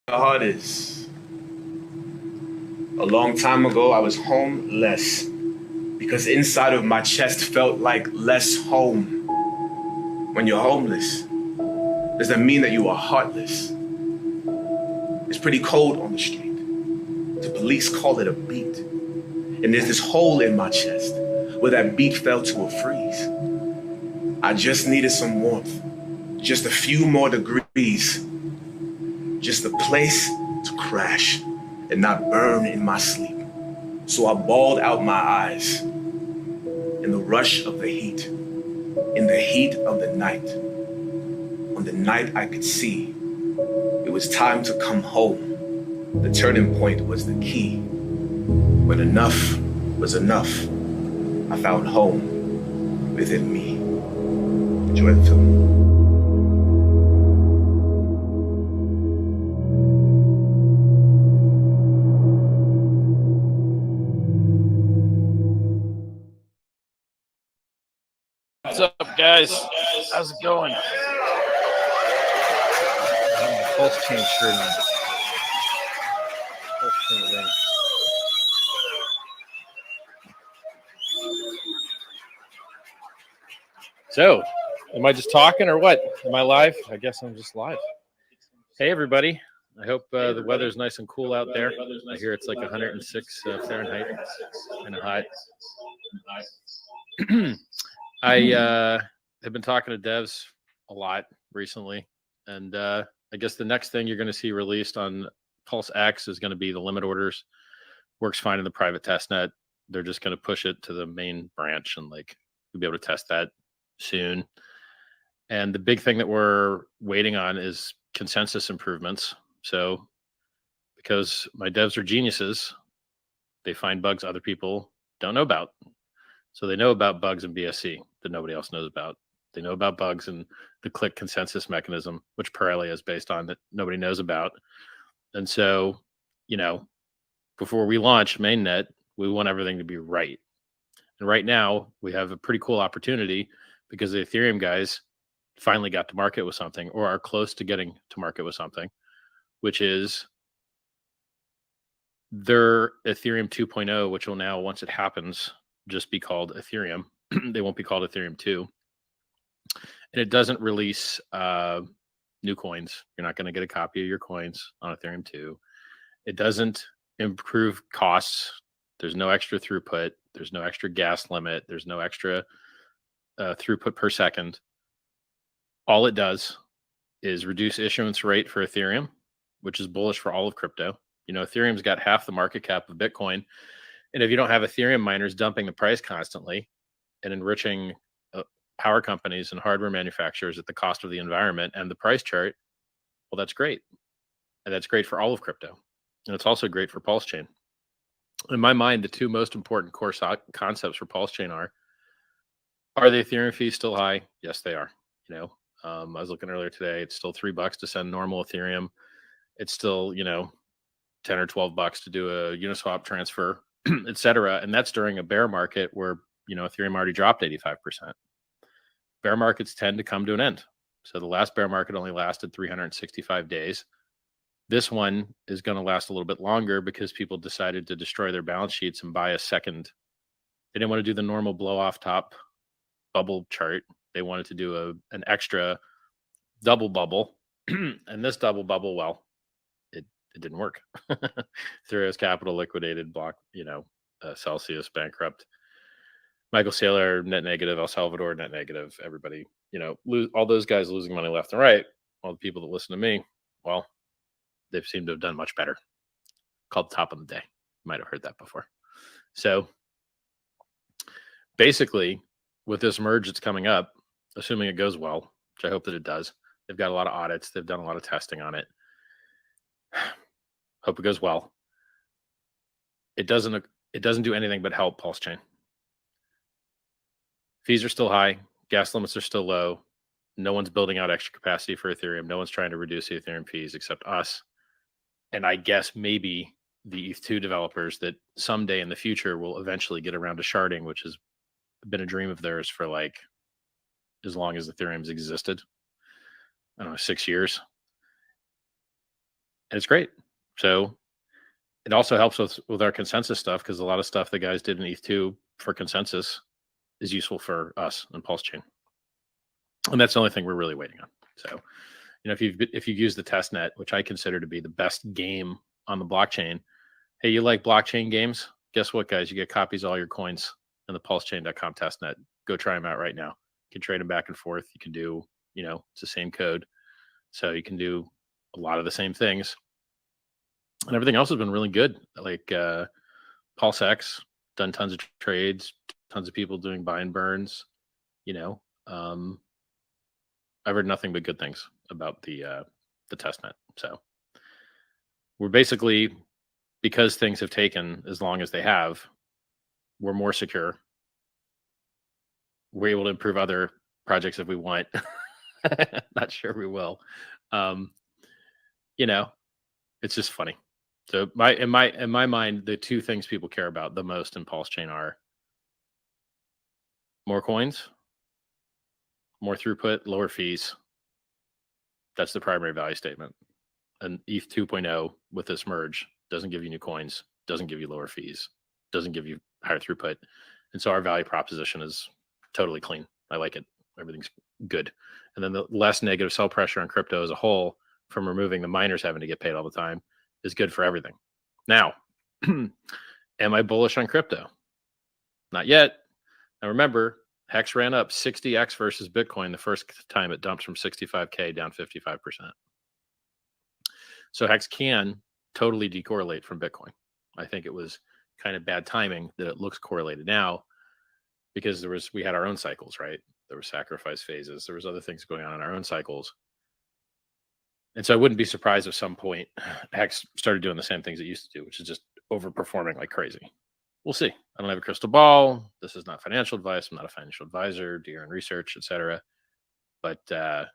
The hardest. A long time ago, I was homeless because inside of my chest felt like less home. When you're homeless, does that mean that you are heartless? It's pretty cold on the street. The police call it a beat. And there's this hole in my chest where that beat fell to a freeze. I just needed some warmth, just a few more degrees. Just a place to crash and not burn in my sleep. So I bawled out my eyes in the rush of the heat, in the heat of the night. On the night I could see it was time to come home. The turning point was the key. When enough was enough, I found home within me. Enjoy the film. What's up, guys? How's it going? Pulsechain shirt on. Pulsechain ring. So, am I just talking or what? Am I live? I guess I'm just live. Hey, everybody. I hope the weather's nice and cool out there. I hear it's like 106 Fahrenheit and hot. I have been talking to devs a lot recently, and I guess the next thing you're going to see released on Pulse X is going to be the limit orders. Works fine in the private testnet. They're just going to push it to the main branch, and like you'll be able to test that soon. And the big thing that we're waiting on is consensus improvements. So because my devs are geniuses, they find bugs other people don't know about. So they know about bugs in BSC that nobody else knows about. They know about bugs in the click consensus mechanism, which Pirelli is based on, that nobody knows about. And so, you know, before we launch mainnet, we want everything to be right. And right now we have a pretty cool opportunity because the Ethereum guys finally got to market with something, or are close to getting to market with something, which is their Ethereum 2.0, which will now, once it happens, just be called Ethereum. They won't be called Ethereum 2. And it doesn't release new coins. You're not going to get a copy of your coins on Ethereum 2. It doesn't improve costs. There's no extra throughput. There's no extra gas limit. There's no extra throughput per second. All it does is reduce issuance rate for Ethereum, which is bullish for all of crypto. You know, Ethereum's got half the market cap of Bitcoin. And if you don't have Ethereum miners dumping the price constantly and enriching power companies and hardware manufacturers at the cost of the environment and the price chart, well, that's great. And that's great for all of crypto. And it's also great for Pulsechain. In my mind, the two most important core concepts for Pulsechain are the Ethereum fees still high? Yes, they are. You know, I was looking earlier today, it's still $3 to send normal Ethereum. It's still, you know, 10 or 12 bucks to do a Uniswap transfer, et cetera. And that's during a bear market where, you know, Ethereum already dropped 85%. Bear markets tend to come to an end. So the last bear market only lasted 365 days. This one is going to last a little bit longer because people decided to destroy their balance sheets and buy a second. They didn't want to do the normal blow off top bubble chart. They wanted to do an extra double bubble. And this double bubble, well, it didn't work. Ethereum's capital liquidated, block, you know, Celsius bankrupt. Michael Saylor, net negative. El Salvador, net negative. Everybody, you know, all those guys losing money left and right. All the people that listen to me, well, they seem to have done much better. Called top of the day. You might have heard that before. So basically, with this merge that's coming up, assuming it goes well, which I hope that it does, they've got a lot of audits. They've done a lot of testing on it. Hope it goes well. It doesn't do anything but help Pulsechain. Fees are still high. Gas limits are still low. No one's building out extra capacity for Ethereum. No one's trying to reduce the Ethereum fees except us. And I guess maybe the ETH2 developers that someday in the future will eventually get around to sharding, which has been a dream of theirs for like as long as Ethereum's existed. I don't know, 6 years. And it's great. So it also helps with our consensus stuff, because a lot of stuff the guys did in ETH2 for consensus is useful for us and Pulsechain. And that's the only thing we're really waiting on. So, you know, if you've used the testnet, which I consider to be the best game on the blockchain, hey, you like blockchain games? Guess what, guys? You get copies of all your coins in the pulsechain.com testnet. Go try them out right now. You can trade them back and forth. You can do, you know, it's the same code. So you can do a lot of the same things. And everything else has been really good. Like PulseX, done tons of trades, tons of people doing buy and burns, you know. I've heard nothing but good things about the testnet. So we're basically, because things have taken as long as they have, we're more secure. We're able to improve other projects if we want. Not sure we will. You know, it's just funny. So in my mind, the two things people care about the most in Pulsechain are more coins, more throughput, lower fees. That's the primary value statement. And ETH 2.0 with this merge doesn't give you new coins, doesn't give you lower fees, doesn't give you higher throughput. And so our value proposition is totally clean. I like it. Everything's good. And then the less negative sell pressure on crypto as a whole from removing the miners having to get paid all the time is good for everything. Now, am I bullish on crypto? Not yet. Now remember, Hex ran up 60x versus Bitcoin the first time it dumped from 65K down 55%. So Hex can totally decorrelate from Bitcoin. I think it was kind of bad timing that it looks correlated now, because we had our own cycles, right? There were sacrifice phases. There was other things going on in our own cycles. And so I wouldn't be surprised if some point Hex started doing the same things it used to do, which is just overperforming like crazy. We'll see. I don't have a crystal ball. This is not financial advice. I'm not a financial advisor, do your own research, etc. But I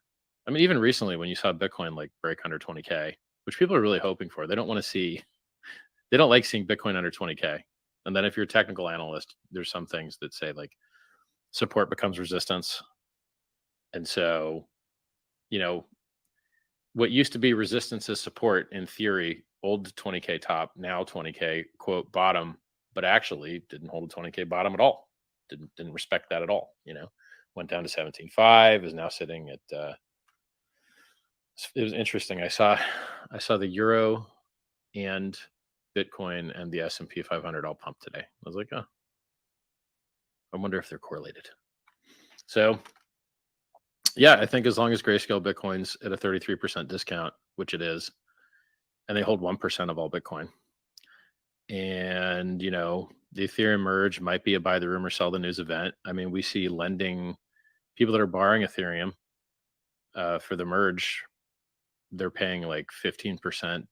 mean, even recently when you saw Bitcoin like break under 20K, which people are really hoping for, they don't want to see, they don't like seeing Bitcoin under 20K. And then if you're a technical analyst, there's some things that say like support becomes resistance. And so, you know, what used to be resistance is support in theory, old 20K top, now 20K quote bottom, but actually didn't hold a 20K bottom at all. Didn't respect that at all. You know, went down to 17.5, is now sitting at, it was interesting. I saw the Euro and Bitcoin and the S&P 500 all pumped today. I was like, oh, I wonder if they're correlated. So yeah, I think as long as Grayscale Bitcoin's at a 33% discount, which it is, and they hold 1% of all Bitcoin, and, you know, the Ethereum merge might be a buy the rumor, sell the news event. I mean, we see lending, people that are borrowing Ethereum for the merge, they're paying like 15%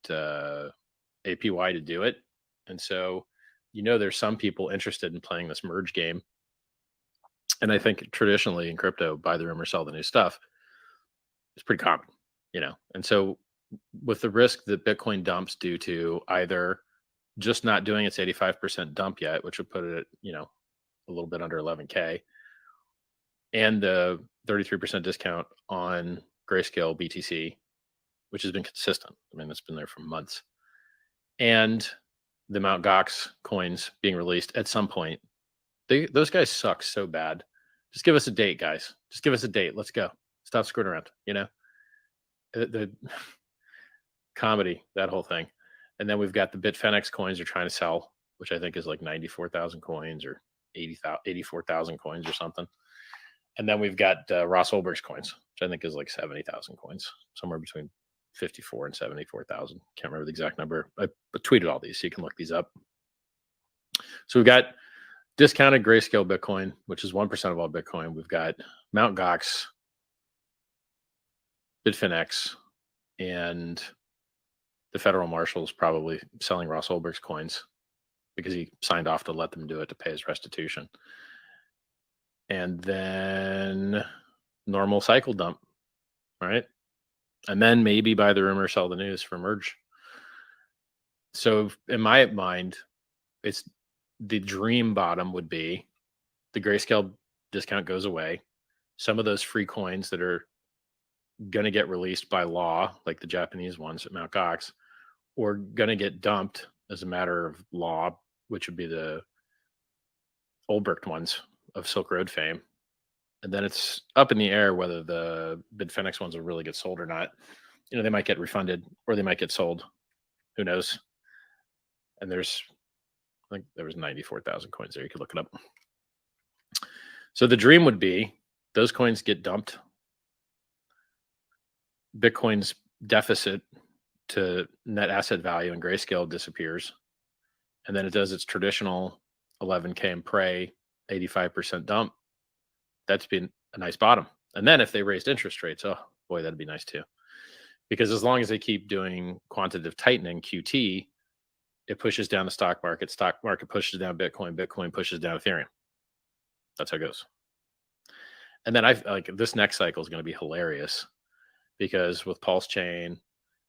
APY to do it. And so, you know, there's some people interested in playing this merge game. And I think traditionally in crypto, buy the rumor, sell the new stuff is pretty common, you know. And so with the risk that Bitcoin dumps due to either just not doing its 85% dump yet, which would put it at, you know, a little bit under 11K, and the 33% discount on Grayscale BTC, which has been consistent. I mean, it's been there for months. And the Mt. Gox coins being released at some point. Those guys suck so bad. Just give us a date, guys. Just give us a date. Let's go. Stop screwing around, you know? The comedy, that whole thing. And then we've got the Bitfinex coins they're trying to sell, which I think is like 94,000 coins or 84,000 coins or something. And then we've got Ross Ulbricht's coins, which I think is like 70,000 coins, somewhere between 54 and 74,000. Can't remember the exact number. I tweeted all these, so you can look these up. So we've got discounted Grayscale Bitcoin, which is 1% of all Bitcoin. We've got Mt. Gox, Bitfinex, and the federal marshals probably selling Ross Ulbricht's coins because he signed off to let them do it to pay his restitution. And then normal cycle dump, right? And then maybe buy the rumor, sell the news for merge. So in my mind, it's the dream bottom would be the Grayscale discount goes away. Some of those free coins that are going to get released by law, like the Japanese ones at Mt. Gox, or going to get dumped as a matter of law, which would be the Ulbricht ones of Silk Road fame. And then it's up in the air whether the Bitfinex ones will really get sold or not. You know, they might get refunded or they might get sold. Who knows? And there's, I think there was 94,000 coins there. You could look it up. So the dream would be those coins get dumped. Bitcoin's deficit to net asset value in Grayscale disappears. And then it does its traditional 11K and pray 85% dump. That's been a nice bottom. And then if they raised interest rates, oh boy, that'd be nice too. Because as long as they keep doing quantitative tightening, QT, it pushes down the stock market pushes down Bitcoin, Bitcoin pushes down Ethereum. That's how it goes. And then I like this next cycle is going to be hilarious because with Pulsechain,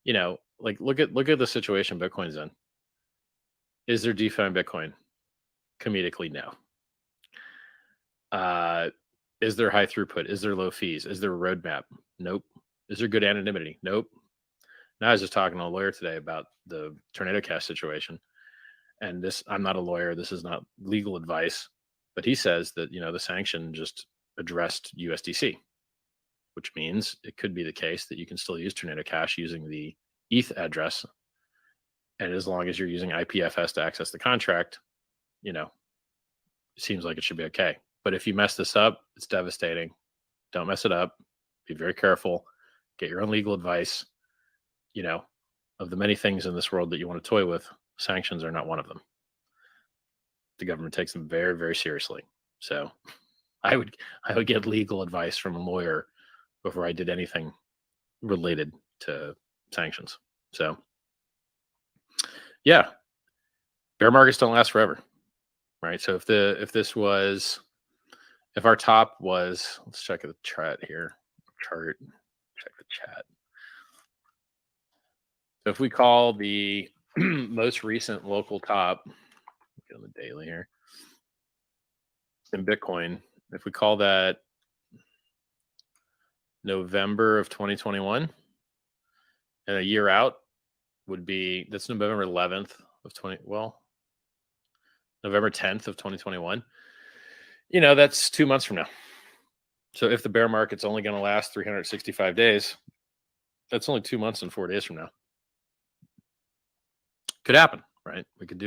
you know, like look at the situation Bitcoin's in. Is there DeFi in Bitcoin? Comedically, no. Is there high throughput? Is there low fees? Is there a roadmap? Nope. Is there good anonymity? Nope. Now I was just talking to a lawyer today about the Tornado Cash situation. And this, I'm not a lawyer. This is not legal advice, but he says that, you know, the sanction just addressed USDC, which means it could be the case that you can still use Tornado Cash using the ETH address. And as long as you're using IPFS to access the contract, you know, it seems like it should be okay. But if you mess this up, it's devastating. Don't mess it up. Be very careful. Get your own legal advice. You know, of the many things in this world that you want to toy with, sanctions are not one of them. The government takes them very, very seriously. So I would get legal advice from a lawyer before I did anything related to sanctions. So yeah, bear markets don't last forever, right? So if our top was, let's check the chart here, check the chat. So if we call the most recent local top, get on the daily here, in Bitcoin, if we call that November of 2021, and a year out would be, that's November 11th of November 10th of 2021. You know, that's 2 months from now. So if the bear market's only going to last 365 days, that's only 2 months and 4 days from now. Could happen, right? We could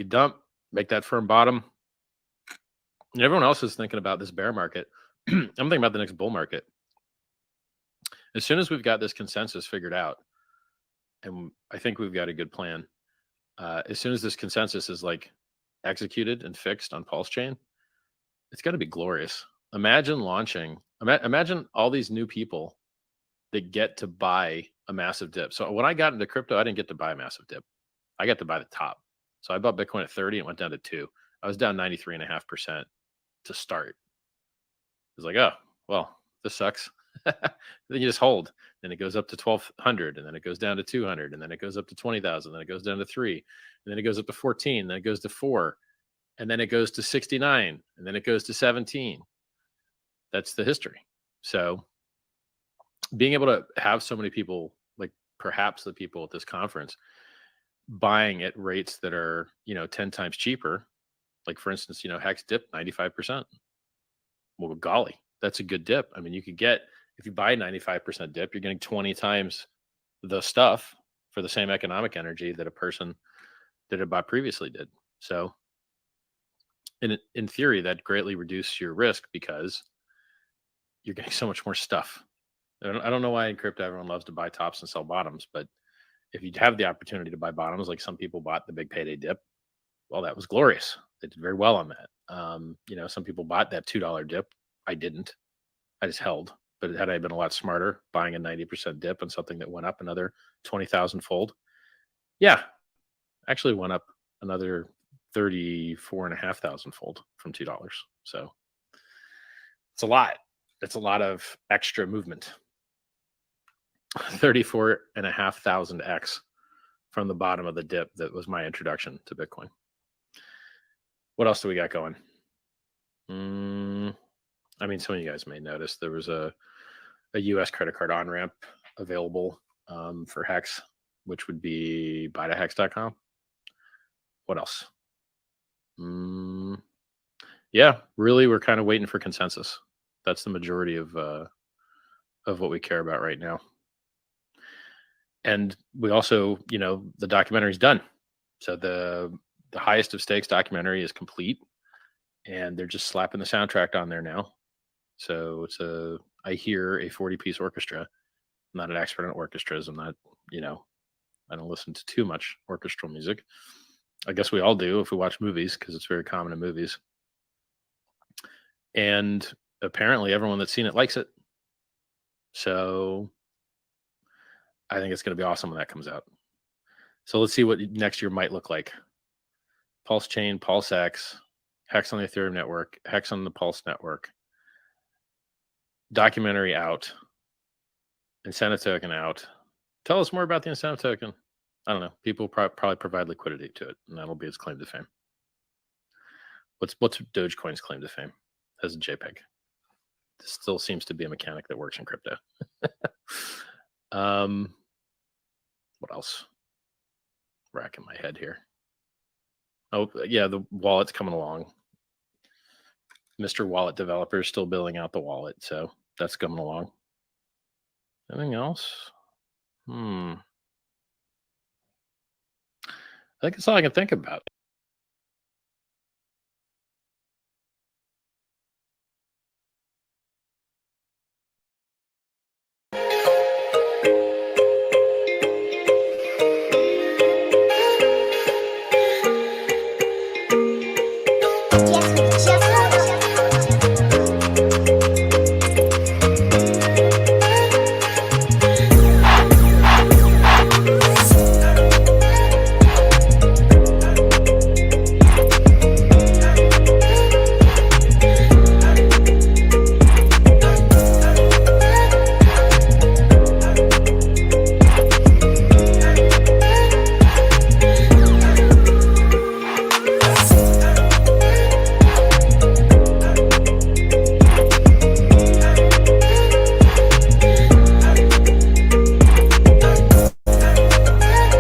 dump, make that firm bottom. And everyone else is thinking about this bear market. I'm thinking about the next bull market. As soon as we've got this consensus figured out, and I think we've got a good plan, as soon as this consensus is like executed and fixed on Pulsechain, it's going to be glorious. Imagine imagine all these new people that get to buy a massive dip. So when I got into crypto, I didn't get to buy a massive dip. I got to buy the top. So I bought Bitcoin at 30 and it went down to 2. I was down 93.5% to start. It was like, oh, well, this sucks. Then you just hold. Then it goes up to 1,200, and then it goes down to 200, and then it goes up to 20,000, then it goes down to 3, and then it goes up to 14, then it goes to 4, and then it goes to 69, and then it goes to 17. That's the history. So being able to have so many people, like perhaps the people at this conference, buying at rates that are, 10 times cheaper, like for instance, Hex dipped 95%. Well, golly, that's a good dip. I mean, you could get, if you buy 95% dip, you're getting 20 times the stuff for the same economic energy that a person that had bought previously did. So in theory, that greatly reduces your risk because you're getting so much more stuff. I don't know why in crypto everyone loves to buy tops and sell bottoms, but if you have the opportunity to buy bottoms, like some people bought the big payday dip, well, that was glorious. They did very well on that. Some people bought that $2 dip. I didn't. I just held. But had I been a lot smarter, buying a 90% dip on something that went up another 20,000 fold, yeah, actually went up another 34,500 fold from $2. So it's a lot. It's a lot of extra movement. 34,500x from the bottom of the dip. That was my introduction to Bitcoin. What else do we got going? I mean, some of you guys may notice there was a US credit card on-ramp available for Hex, which would be buytohex.com. What else? Yeah, really, we're kind of waiting for consensus. That's the majority of what we care about right now. And we also, the documentary's done. So the highest of stakes documentary is complete, and they're just slapping the soundtrack on there now. So it's I hear a 40-piece orchestra. I'm not an expert in orchestras. I'm not, I don't listen to too much orchestral music. I guess we all do if we watch movies, because it's very common in movies. And apparently everyone that's seen it likes it. So I think it's going to be awesome when that comes out. So let's see what next year might look like. Pulsechain, PulseX, Hex on the Ethereum network, Hex on the Pulse network, documentary out, incentive token out. Tell us more about the incentive token. I don't know. People probably provide liquidity to it, and that'll be its claim to fame. What's Dogecoin's claim to fame? As a JPEG. This still seems to be a mechanic that works in crypto. What else? Racking my head here. Oh, yeah, the wallet's coming along. Mr. Wallet developer is still building out the wallet, so that's coming along. Anything else? I think that's all I can think about.